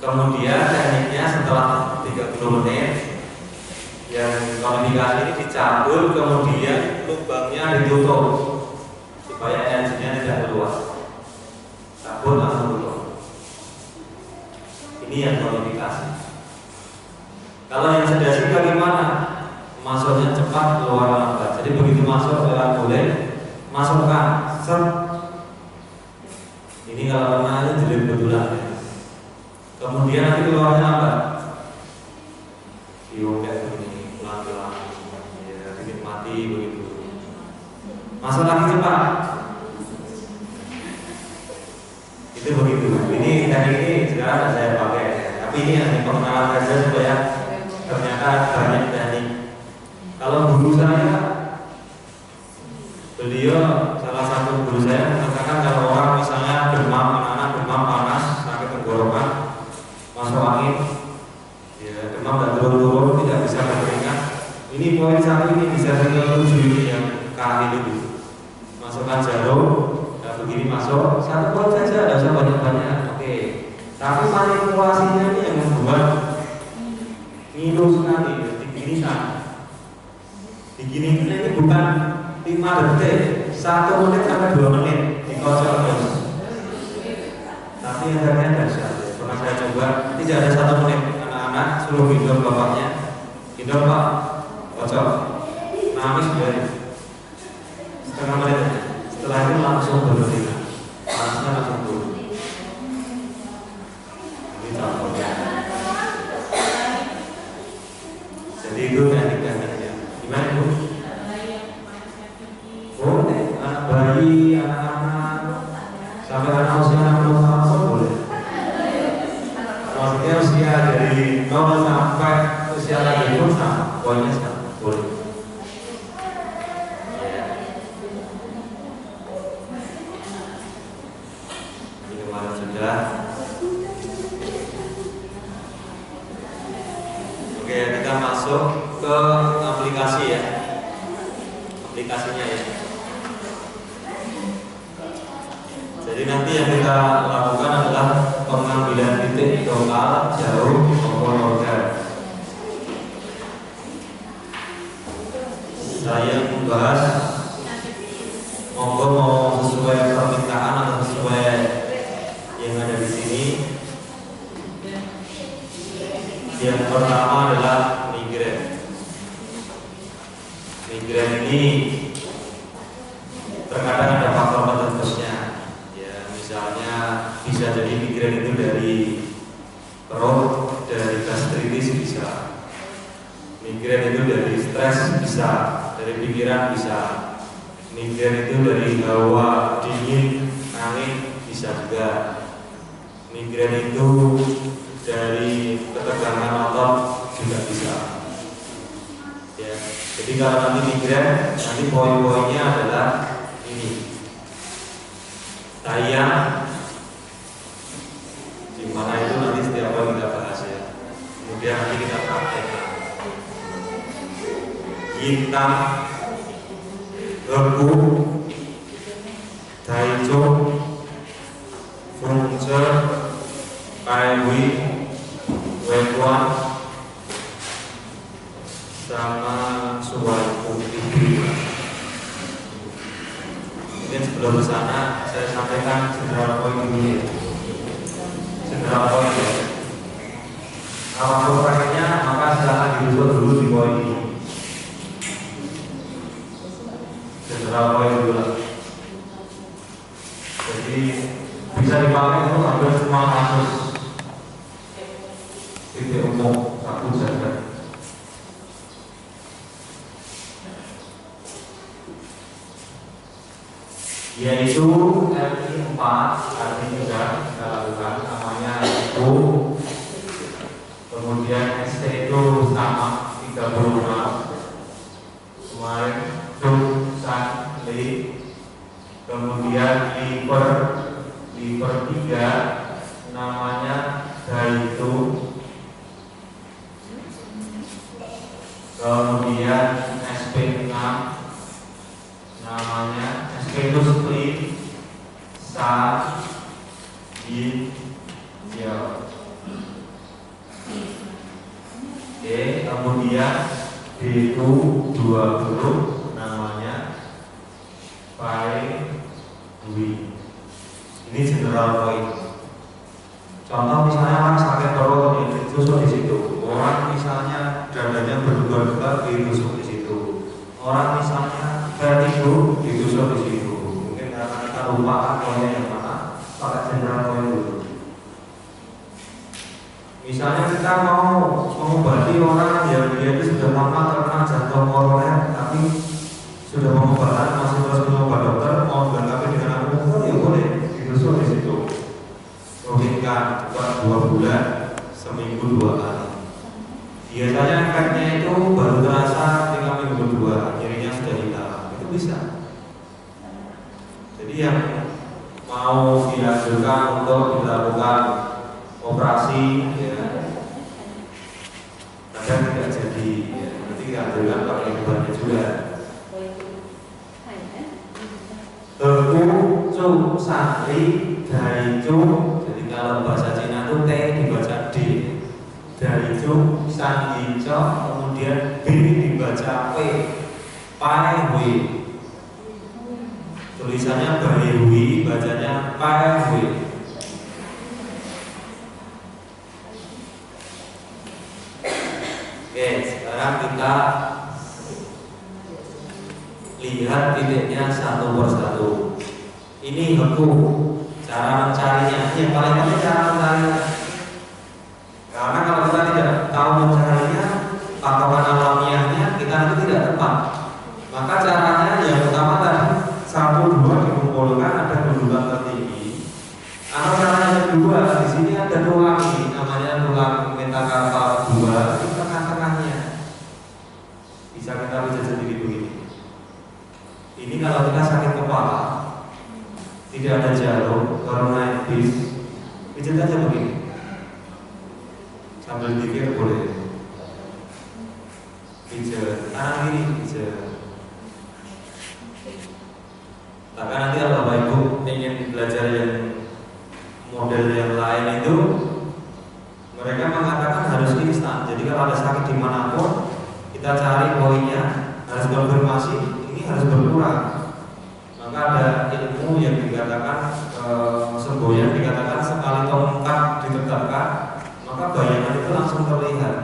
Kemudian tekniknya setelah 30 menit yang notifikasi ini dicabut, kemudian lubangnya ditutup supaya energinya tidak keluar. Cabut langsung tutup. Ini yang notifikasi. Kalau yang sedasi bagaimana? Masuknya cepat, keluar lambat. Jadi begitu masuk lewat kulit, masukkan set. Ini kalau warnanya jelek betulan ya. Kemudian nanti keluarnya lambat. Tiup kayak begini, pelan-pelan, ya, dinikmati begitu. Masuk lagi cepat. Itu begitu. Ini teknik ini sekarang saya pakai. Tapi ini hanya pengenalan saja supaya ternyata banyak teknik. Kalau guru saya, beliau salah satu guru saya mengatakan kalau orang misalnya demam, anak-anak demam panas, sakit tenggorokan, masuk angin, ya, demam dan turun-turun tidak bisa berkeringat. Ini poin 1 ini bisa tinggal 7 ini yang kali itu. Masukkan jarum, dan begini masuk, 1 poin saja, tidak usah banyak-banyak. Oke. Tapi manipulasinya ini yang membuat ngilu sekali, diginikan. Diginikan ini bukan 5 detik, 1 menit sampai 2 menit dikocok terus. Tapi efeknya dahsyat. Pernah saya coba, tidak ada 1 menit. Anak-anak suruh gendong bapaknya, gendong pak, kocok, nangis dari setengah menit. Setelah itu langsung berhenti, panasnya langsung turun. Ini contohnya. Jadi itu teknik-tekniknya. Gimana Bu? Boleh, anak bayi, anak-anak, sampai anak usia 60 tahun boleh. Maksudnya usia dari 0 sampai usia lagi pun sama, poinnya sama, boleh. Ini kemarin sudah. Oke, kita masuk ke aplikasi ya. Aplikasinya ya. Jadi nanti yang kita lakukan adalah pengambilan titik lokal, jauh maupun organ. Saya membahas monggo mau sesuai permintaan atau sesuai yang ada di sini. Yang pertama adalah migrain. Migrain ini terkadang ada faktor penentunya. Ya, misalnya bisa jadi migrain itu dari perut, dari gastritis bisa. Migrain itu dari stres bisa, dari pikiran bisa. Migrain itu dari hawa dingin, angin bisa juga. Migrain itu dari ketegangan otot juga bisa. Ya, jadi kalau nanti migrain, nanti poin-poinnya adalah ini: tayang, Yintang, Lebu, Daijo, Fungce, Kaiwi, Wekuan, sama Suwarku Ibu. Mungkin sebelum ke sana saya sampaikan general point dulu. General point ya. Awal prakteknya maka silakan dirujuk dulu di poin ini. General point dulu. Jadi bisa dipakai untuk hampir semua kasus titik umum satu saja. Yaitu RI 4 arti juga kita lakukan namanya itu, kemudian ST itu sama 36 kemarin San Li, kemudian liver 3 namanya Daitu, kemudian SP 6 namanya SP itu split Sa Yin Yo. Oke, kemudian D2 20 namanya Pai Wi. Ini general point. Contoh misalnya orang sakit perut ya ditusuk di situ. Orang misalnya dadanya berdebar-debar ditusuk di situ. Orang misalnya vertigo ditusuk di situ. Mungkin karena kita lupa poinnya yang mana, pakai general point dulu. Misalnya kita mau mengobati orang yang dia itu sudah lama terkena jantung koroner, tapi sudah pengobatan masih terus minum obat dokter, mau dilengkapi dengan akupunktur ya boleh ditusuk di situ. Rutinkan buat 2 bulan, seminggu 2 kali. Biasanya efeknya itu baru terasa ketika minggu kedua, nyerinya sudah hilang. Itu bisa. Jadi yang mau dianjurkan untuk dilakukan operasi ya, kadang tidak jadi ya, nanti dianjurkan pakai obatnya juga. Teku, cu, santri, daicu. Jadi kalau bahasa Cina itu T dibaca D, daicu, sandico, kemudian B dibaca P, Pai Hui. Tulisannya Pai Hui, bacanya Pai Hui. Oke, sekarang kita lihat titiknya satu persatu. Ini Heku, cara mencarinya. Yang paling penting cara mencarinya. Karena kalau kita tidak tahu mencarinya, patokan alamiahnya kita nanti tidak tepat. Maka caranya yang pertama tadi 1-2 dikumpulkan ada kedudukan tertinggi. Atau cara yang kedua di sini ada tulang ini, namanya tulang metakarpal 2 di tengah-tengahnya. Bisa kita bisa sendiri begini. Ini kalau kita sakit kepala, tidak ada jarum, baru naik bis, pijat aja begini. Sambil pikir boleh. Pijat, kanan kiri pijat. Bahkan nanti kalau Bapak Ibu ingin belajar yang model yang lain itu, mereka mengatakan harus instan. Jadi kalau ada sakit dimanapun, kita cari poinnya, harus konfirmasi, ini harus berkurang. Maka ada ilmu yang dikatakan semboyan, dikatakan sekali tongkat ditegakkan, maka bayangan itu langsung terlihat.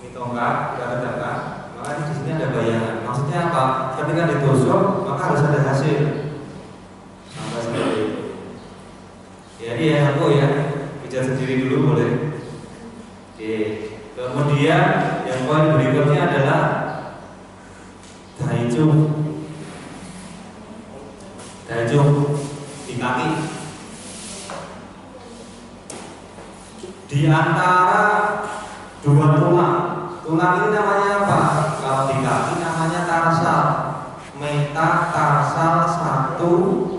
Ini tongkat kita tegakkan, maka di sini ada bayangan. Maksudnya apa? Ketika ditusuk, maka harus ada hasil. Sampai seperti itu. Jadi ya aku ya, pijat sendiri dulu boleh. Oke. Kemudian yang poin berikutnya adalah Daicu. Daicu di kaki. Di antara dua tulang. Tulang ini namanya apa? Kalau di kaki namanya tarsal. Metatarsal 1,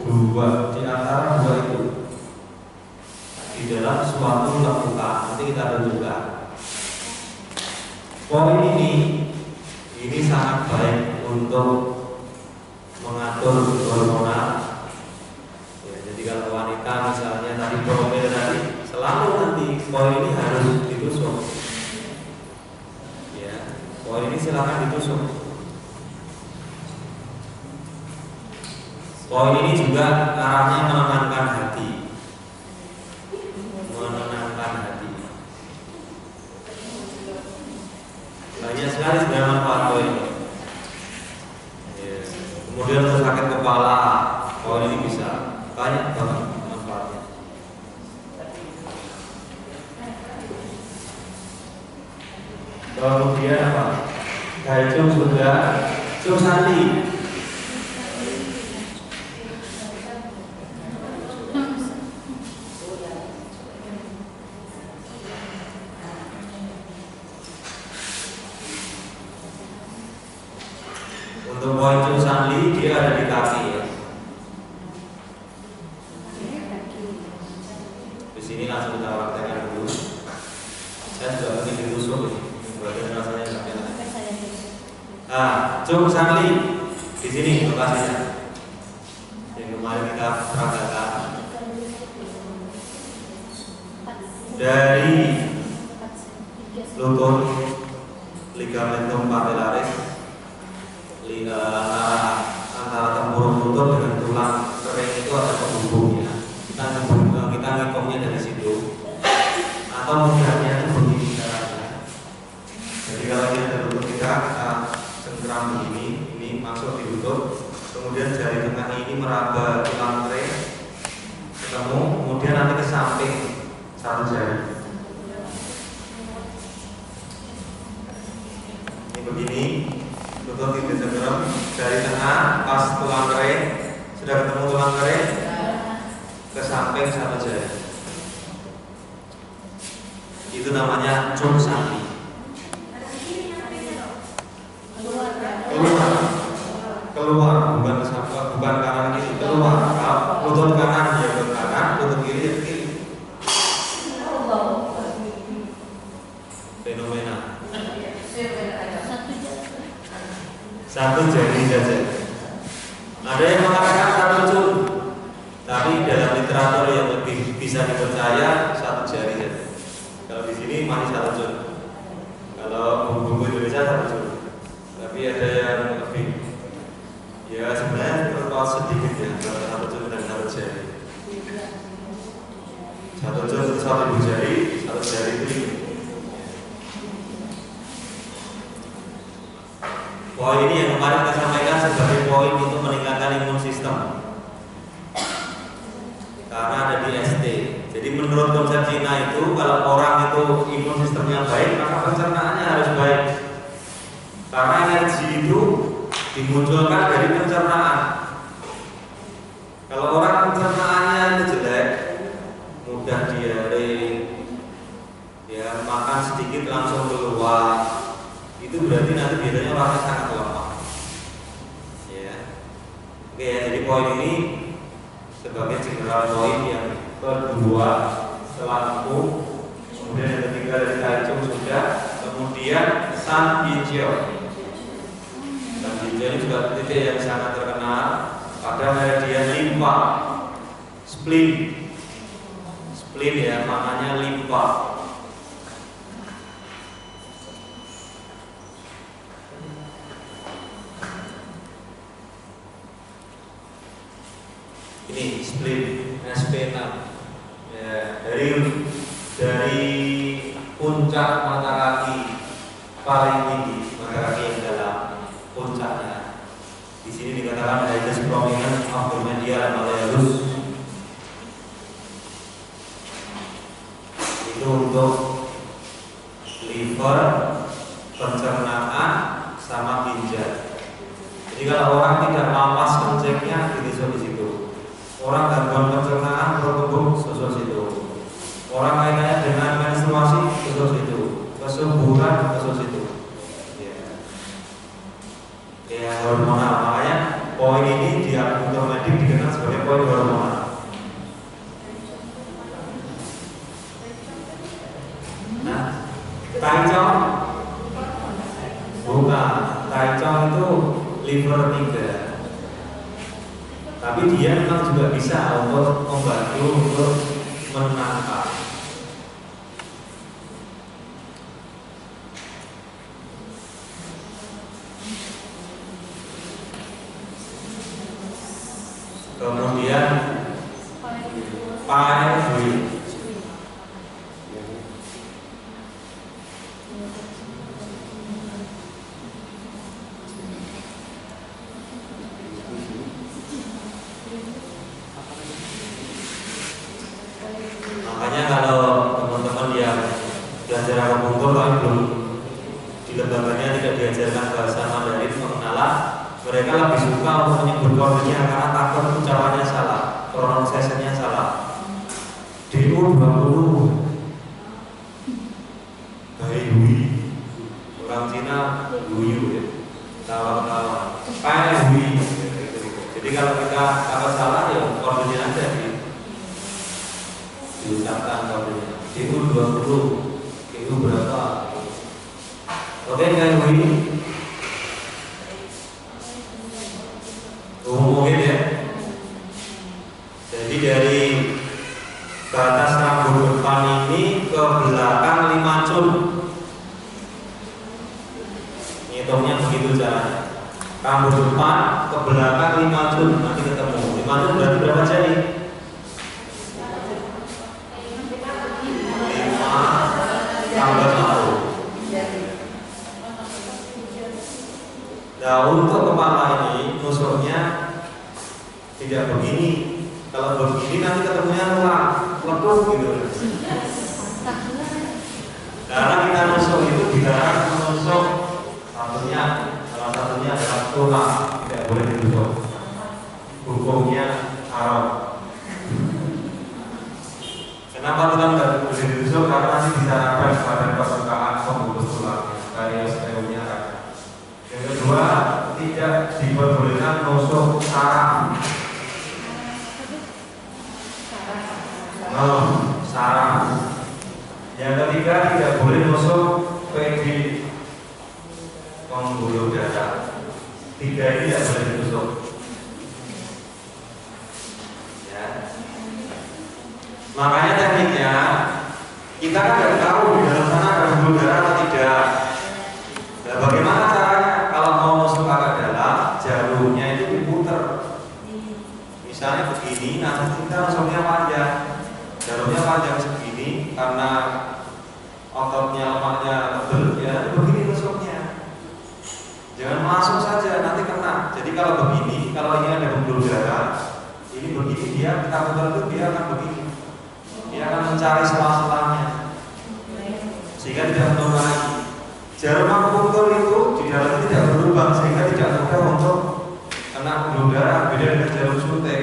2. Di antara dua itu. Di dalam suatu lekukan. Nanti kita tunjukkan. Poin ini sangat baik untuk mengatur hormonal. Ya, jadi kalau wanita misalnya tadi promil tadi, selalu nanti poin ini harus ditusuk. Ya, poin ini silakan ditusuk. Poin ini juga arahnya menenangkan hati. Menenangkan hati. Banyak sekali sebenarnya manfaat poin ini. Yes. Kemudian untuk sakit kepala, poin ini bisa banyak banget manfaatnya. Kemudian apa? Gaicung sudah, cung sandi. Untuk poin cung sandi dia ada di kaki ya. Di sini langsung kita praktekkan dulu. Saya juga ingin ditusuk ini. Bagian rasanya nggak enak. Ah, cung sandi di sini lokasinya. Yang kemarin kita peragakan dari lutut ligamentum patellaris antara tempurung lutut dengan tulang kering itu ada penghubungnya. Kita ngitungnya dari situ. Atau mudahnya itu begini caranya. Jadi kalau ini ada lutut kita cengkram begini, ini masuk di lutut, kemudian jari tengah ini meraba tulang kering, ketemu, kemudian nanti ke samping satu jari. Ini begini. Lutut itu cengkram, jari tengah pas tulang kering, sudah ketemu tulang kering, ke samping satu jari. Itu namanya cung sandi. Keluar, bukan kanan kiri, keluar. Lutut kanan ya ke kanan, lutut kiri ya ke kiri. Fenomena. Satu jari saja. Ada yang mengatakan satu cung, tapi dalam literatur yang lebih bisa dipercaya satu jari saja. Kalau di sini masih satu cung. Kalau buku Indonesia satu cung. Tapi ada yang lebih. Ya sebenarnya terlalu sedikit ya kalau satu cung dan satu jari. Satu cung itu satu jari, satu jari itu. Poin ini yang kemarin kita sampaikan sebagai poin untuk meningkatkan imun sistem. Karena ada di ST. Jadi menurut konsep Cina itu kalau orang itu imun sistemnya baik, maka pencernaannya harus baik. Karena energi itu dimunculkan dari pencernaan. Kalau orang pencernaannya itu jelek, mudah diare, ya makan sedikit langsung keluar. Itu berarti nanti biasanya orangnya sangat lemah. Ya. Oke ya, jadi poin ini sebagai general poin yang kedua setelah itu, kemudian yang ketiga dari gaicung sudah, kemudian san hijau. San hijau ini juga titik yang sangat terkenal pada meridian limfa, spleen ya, maknanya limfa. Ini spleen SP6 ya, dari puncak mata kaki paling tinggi, mata kaki yang dalam puncaknya. Di sini dikatakan highest prominence of the medial malleolus. Itu untuk liver, pencernaan, sama ginjal. Jadi kalau orang tidak malas kencingnya, ditusuk di situ. Orang gangguan pencernaan, perut kembung, susul situ. Orang kaitannya dengan menstruasi, susul situ. Kesuburan, susul situ. Ya, hormonal. Makanya poin ini di akupuntur medik dikenal sebagai poin hormonal. Nah, taicong bukan. Taicong itu liver 3. Tapi dia memang juga bisa untuk membantu untuk menangkap. Kemudian Pai Hui. Makanya kalau teman-teman yang belajar akupunktur tapi belum di lembaganya tidak diajarkan bahasa Mandarin mengenalan, mereka lebih suka untuk menyebut kodenya karena takut ucapannya salah, pronunciation-nya salah. DO20 Pai Hui. Orang Cina Huyu ya, tawa-tawa Pai Hui. Jadi kalau kita takut salah ya kodenya aja diucapkan kodenya. DO20 DO berapa? Oke, Pai Hui. Umumnya ya. Jadi dari batas rambut depan ini ke belakang 5 cun. Ngitungnya begitu caranya. Rambut depan ke belakang 5 cun, nanti ketemu. 5 cun berarti berapa jari? 5 tambah 1. Nah, untuk kepala ini nusuknya tidak begini. Kalau begini nanti ketemunya lekuk gitu. Karena kita nusuk itu dilarang menusuk salah satunya adalah tulang, tidak boleh ditusuk. Hukumnya haram. Kenapa tulang tidak boleh ditusuk? Karena nanti disarankan pada permukaan pembuluh tulang, karies nya ada. Yang kedua, tidak diperbolehkan nusuk saraf. Saraf. Yang ketiga, tidak boleh nusuk PD, pembuluh darah. 3 ini tidak boleh ditusuk. Ya. Makanya tekniknya kita kan tidak tahu di dalam sana ada pembuluh darah atau tidak. Nah, bagaimana caranya? Kalau mau nusuk agak dalam, jalurnya itu diputer. Misalnya begini, nanti kita nusuknya panjang. Jalurnya panjang segini karena ototnya lemaknya tebal ya, begini nusuknya. Jangan masuk saja, nanti kena. Jadi kalau begini, kalau ini ada pembuluh darah, ini begini dia kita putar itu dia akan begini. Dia akan mencari sela-selanya sehingga tidak menemukan lagi. Jarum akupunktur itu di dalamnya tidak berlubang sehingga tidak mudah untuk kena pembuluh darah. Beda dengan jarum suntik.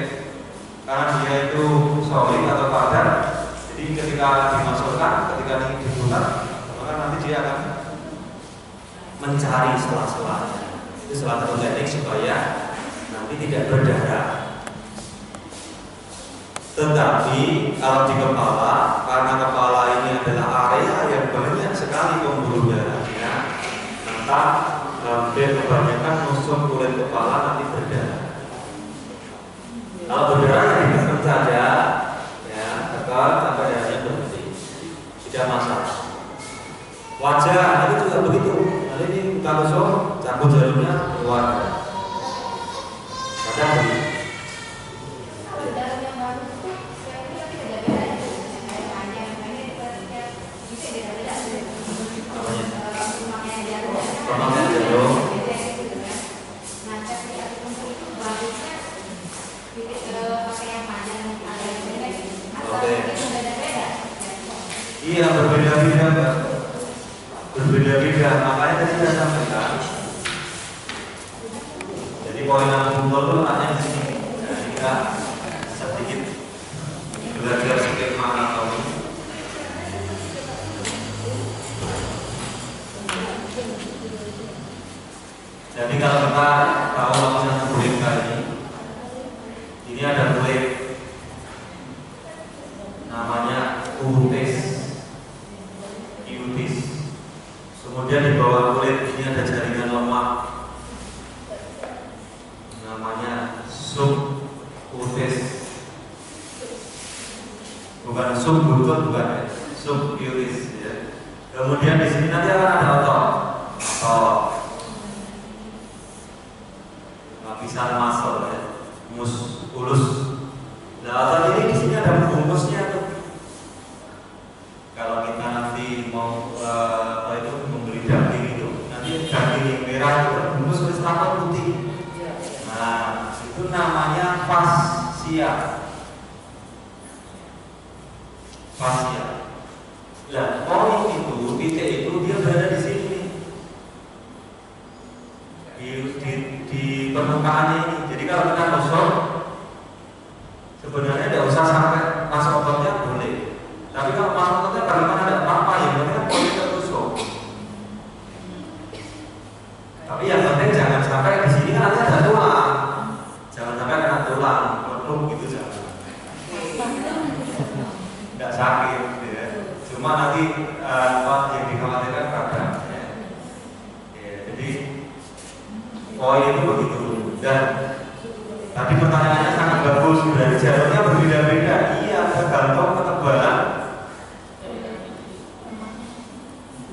Karena dia itu solid atau padat, jadi ketika dimasukkan, ketika ingin diputar, maka nanti dia akan mencari sela-selanya. Itu salah satu teknik supaya nanti tidak berdarah. Tetapi kalau di kepala, karena kepala ini adalah area yang banyak sekali pembuluh darahnya, maka hampir kebanyakan nusuk kulit kepala nanti berdarah. Kalau berdarah ditekan saja, ya, tekan sampai darahnya berhenti, tidak masalah. Wajah itu juga begitu. Nanti ini kita tusuk, cabut jarumnya keluar. Kadang begitu. Iya, berbeda-beda, berbeda-beda. Makanya tadi saya sampaikan. Jadi poin akupunktur itu letaknya di sini. Jadi kita sedikit belajar skema anatomi. Jadi kalau kita tahu lapisan kulit ini ada kulit namanya cutis. Kemudian di bawah kulit ini ada jaringan lemak betul bukan ya? Subiuris ya. Kemudian di sini nanti akan ada otot. Lapisan masuk ya. Muskulus. Nah, otot ini di sini ada bungkusnya tuh. Kalau kita nanti mau membeli daging itu, nanti daging yang merah itu bungkus tulis apa putih. Nah, itu namanya fascia. Fascia. Nah, poin itu, titik itu dia berada di sini. Di permukaannya ini. Jadi kalau kita gosok, sebenarnya tidak usah sampai masuk ototnya boleh. Tapi kalau masuk ototnya bagaimana ada apa-apa ya, berarti boleh kita gosok. Tapi yang penting jangan sampai di sini kan nanti ada tulang. Jangan sampai kena tulang, peluk gitu jangan. Tidak sakit, ya. Cuma nanti yang dikhawatirkan radang. Ya. Jadi poin itu begitu. Dan tadi pertanyaannya sangat bagus. Dari jarumnya berbeda-beda. Iya, tergantung ketebalan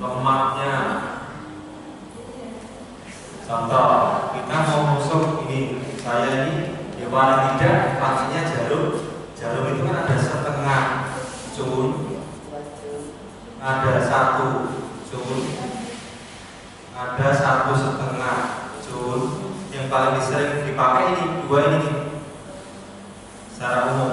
lemaknya. Contoh, kita mau masuk ini, saya ini ya paling tidak pakainya jarum. Jarum itu kan ada setengah cun, ada 1 cun, ada 1,5 cun. Yang paling sering dipakai ini 2 ini secara umum.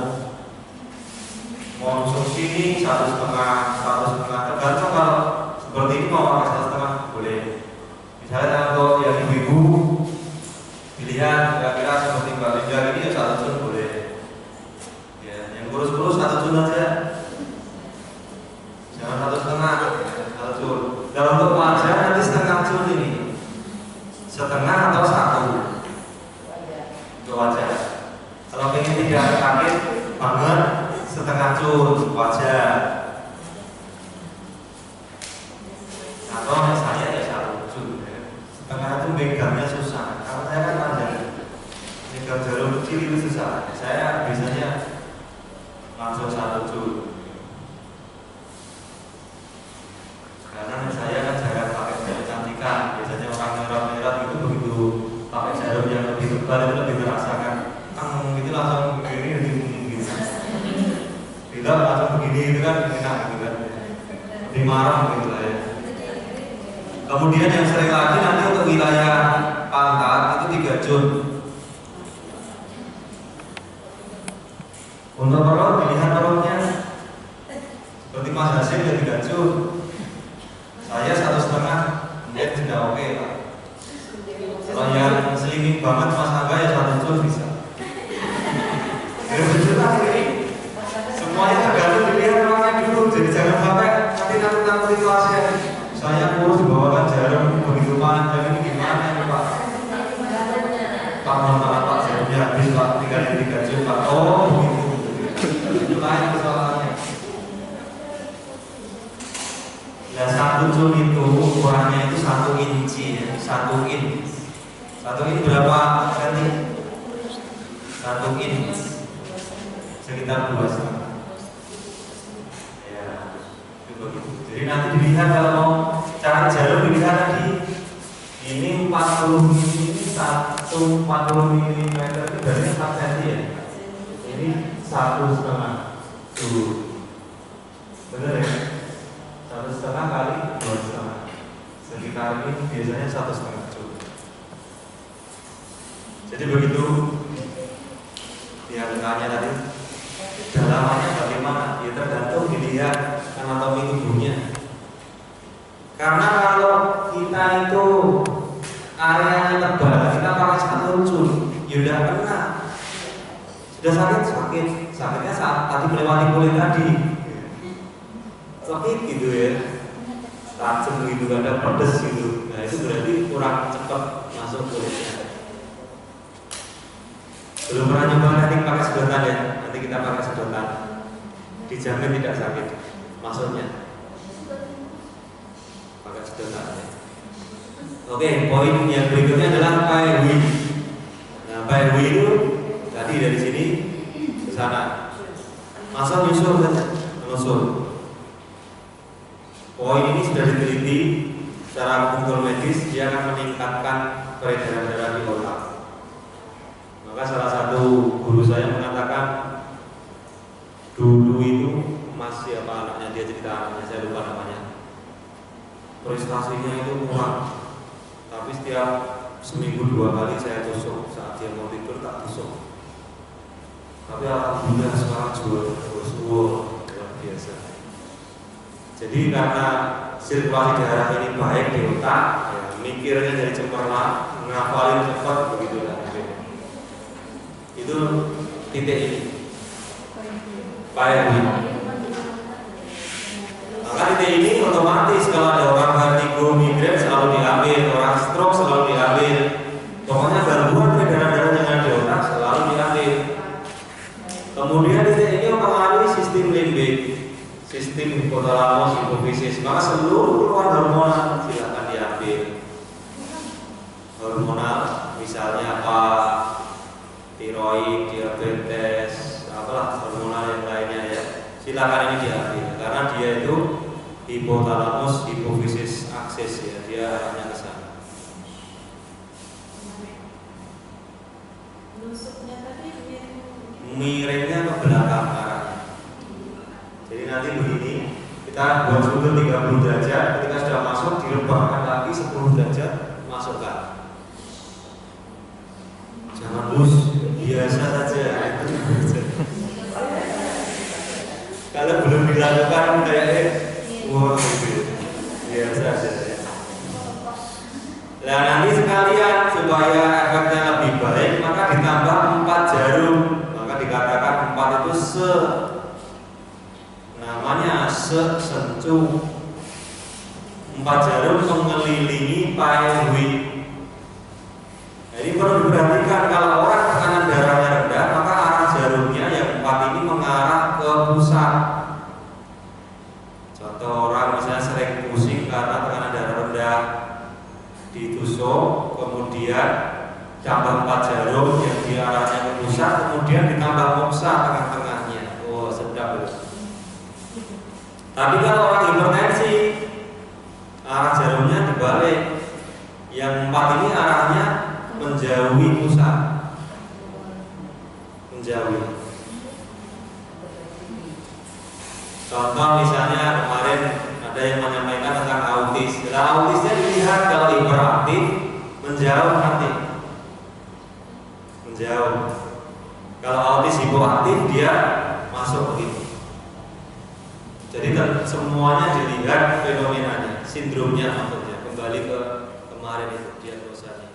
Mau masuk sini 1,5, tergantung kalau seperti ini mau pakai 1,5 boleh. Misalnya untuk yang ibu-ibu pilihan kira-kira seperti Mbak Linda ini ya 1 cun boleh. Ya, yang kurus-kurus 1 cun aja. Jangan 1,5, 1 cun. Dan untuk wajah nanti setengah cun ini. Setengah atau 1 untuk wajah. Kalau ingin tidak sakit banget, setengah cun wajah. Atau misalnya ya 1 cun. Setengah itu megangnya susah. Kalau saya kan panjang, megang jarum kecil itu susah. Saya biasanya langsung 1 cun. Karena saya kan jarang pakai jarum cantikan. Biasanya orang merah-merah itu begitu pakai jarum yang lebih tebal itu lebih merasakan. Itu langsung begini gitu. Tidak langsung begini itu kan enak gitu kan. Lebih marah gitu lah ya. Kemudian yang sering lagi nanti untuk wilayah pantat itu 3 cun. Untuk perut, pilihan perutnya seperti Mas Hasim ya 3 cun. Saya 1,5, dia sudah oke lah. Kalau yang slimming banget Mas Angga ya 1 cun bisa. Semuanya tergantung dilihat orangnya dulu. Jadi jangan sampai nanti nakut-nakut situasi. Saya kurus dibawakan jarum begitu panjang ini gimana ya Pak? Pak mohon maaf Pak, jarumnya habis Pak, tinggal 3 cun Pak. Oh begitu. Itu lain persoalannya. Nah 1 cun itu ukurannya itu 1 inci ya, 1 in. 1 in berapa senti? 1 in sekitar 2,5. Ya, itu begitu. Jadi nanti dilihat kalau mau cari jarum dilihat tadi ini 40 ini 140 mm itu berarti 4 cm ya. Ini 1,5 tuh. Benar ya? 1,5 kali 2,5. Sekitar ini biasanya 1,5 cm. Jadi begitu yang tanya tadi dalamannya bagaimana? Ya tergantung dilihat anatomi tubuhnya. Karena kalau kita itu areanya tebal, kita pakai 1 cun, ya udah kena. Sudah sakit, sakitnya saat tadi melewati kulit tadi. Sakit gitu ya, tajam gitu, ada pedes gitu. Nah itu berarti kurang cepat masuk kulitnya. Belum pernah nyoba teknik pakai sedotan ya, nanti kita pakai sedotan. Dijamin tidak sakit masuknya. Pakai sedotan ya. Oke, poin yang berikutnya adalah PW. Nah, PW itu tadi dari sini ke sana. Masuk nyusul saja, menyusul. Poin ini sudah diteliti secara fungsional medis, dia akan meningkatkan peredaran darah di otak. Maka salah satu guru saya mengatakan dulu itu masih apa anaknya, dia cerita anaknya, saya lupa namanya, prestasinya itu kurang, tapi setiap seminggu 2 kali saya tusuk, saat dia mau tidur tak tusuk. Tapi alhamdulillah sekarang jual terus, luar biasa. Jadi karena sirkulasi darah ini baik di otak, ya, mikirnya jadi cemerlang, ngafalin cepat, begitu lah. Itu titik ini. Baik. Maka titik ini otomatis kalau ada orang vertigo, migrain selalu diambil, orang stroke selalu diambil. Pokoknya gangguan peredaran darah yang ada di otak selalu diambil. Kemudian titik ini mempengaruhi sistem limbik, sistem hipotalamus, hipofisis. Maka seluruh keluar hormonal silakan diambil. Hormonal, misalnya apa? Tiroid, diabetes, apalah hormonal yang lainnya ya. Silakan ini diambil karena dia itu hipotalamus, hipofisis akses ya, dia arahnya ke sana. Nusuknya tadi Miringnya ke belakang arahnya. Jadi nanti begini, kita buat sudut 30 derajat, ketika sudah masuk direbahkan lagi 10 derajat, masukkan. Jangan lus, biasa saja. Kalau belum dilakukan kayak wah gitu, biasa saja. Nah nanti sekalian supaya efeknya lebih baik, maka ditambah 4 jarum. Maka dikatakan 4 itu namanya sencu. 4 jarum mengelilingi paehui. Jadi perlu diperhatikan kalau orang tekanan darahnya rendah, maka arah jarumnya yang 4 ini mengarah ke pusat. Contoh orang misalnya sering pusing karena tekanan darah rendah, ditusuk, kemudian tambah 4 jarum yang diarahnya ke pusat, kemudian ditambah moksa tengah-tengahnya. Oh sedap itu. Tapi kalau orang hipertensi, arah jarumnya dibalik. Yang 4 ini arahnya menjauhi pusat, menjauhi. Contoh misalnya kemarin ada yang menyampaikan tentang autis. Nah, autisnya dilihat kalau hiperaktif menjauh nanti, menjauh. Kalau autis hipoaktif dia masuk begitu. Jadi semuanya dilihat fenomenanya, sindromnya maksudnya. Kembali ke kemarin itu diagnosanya.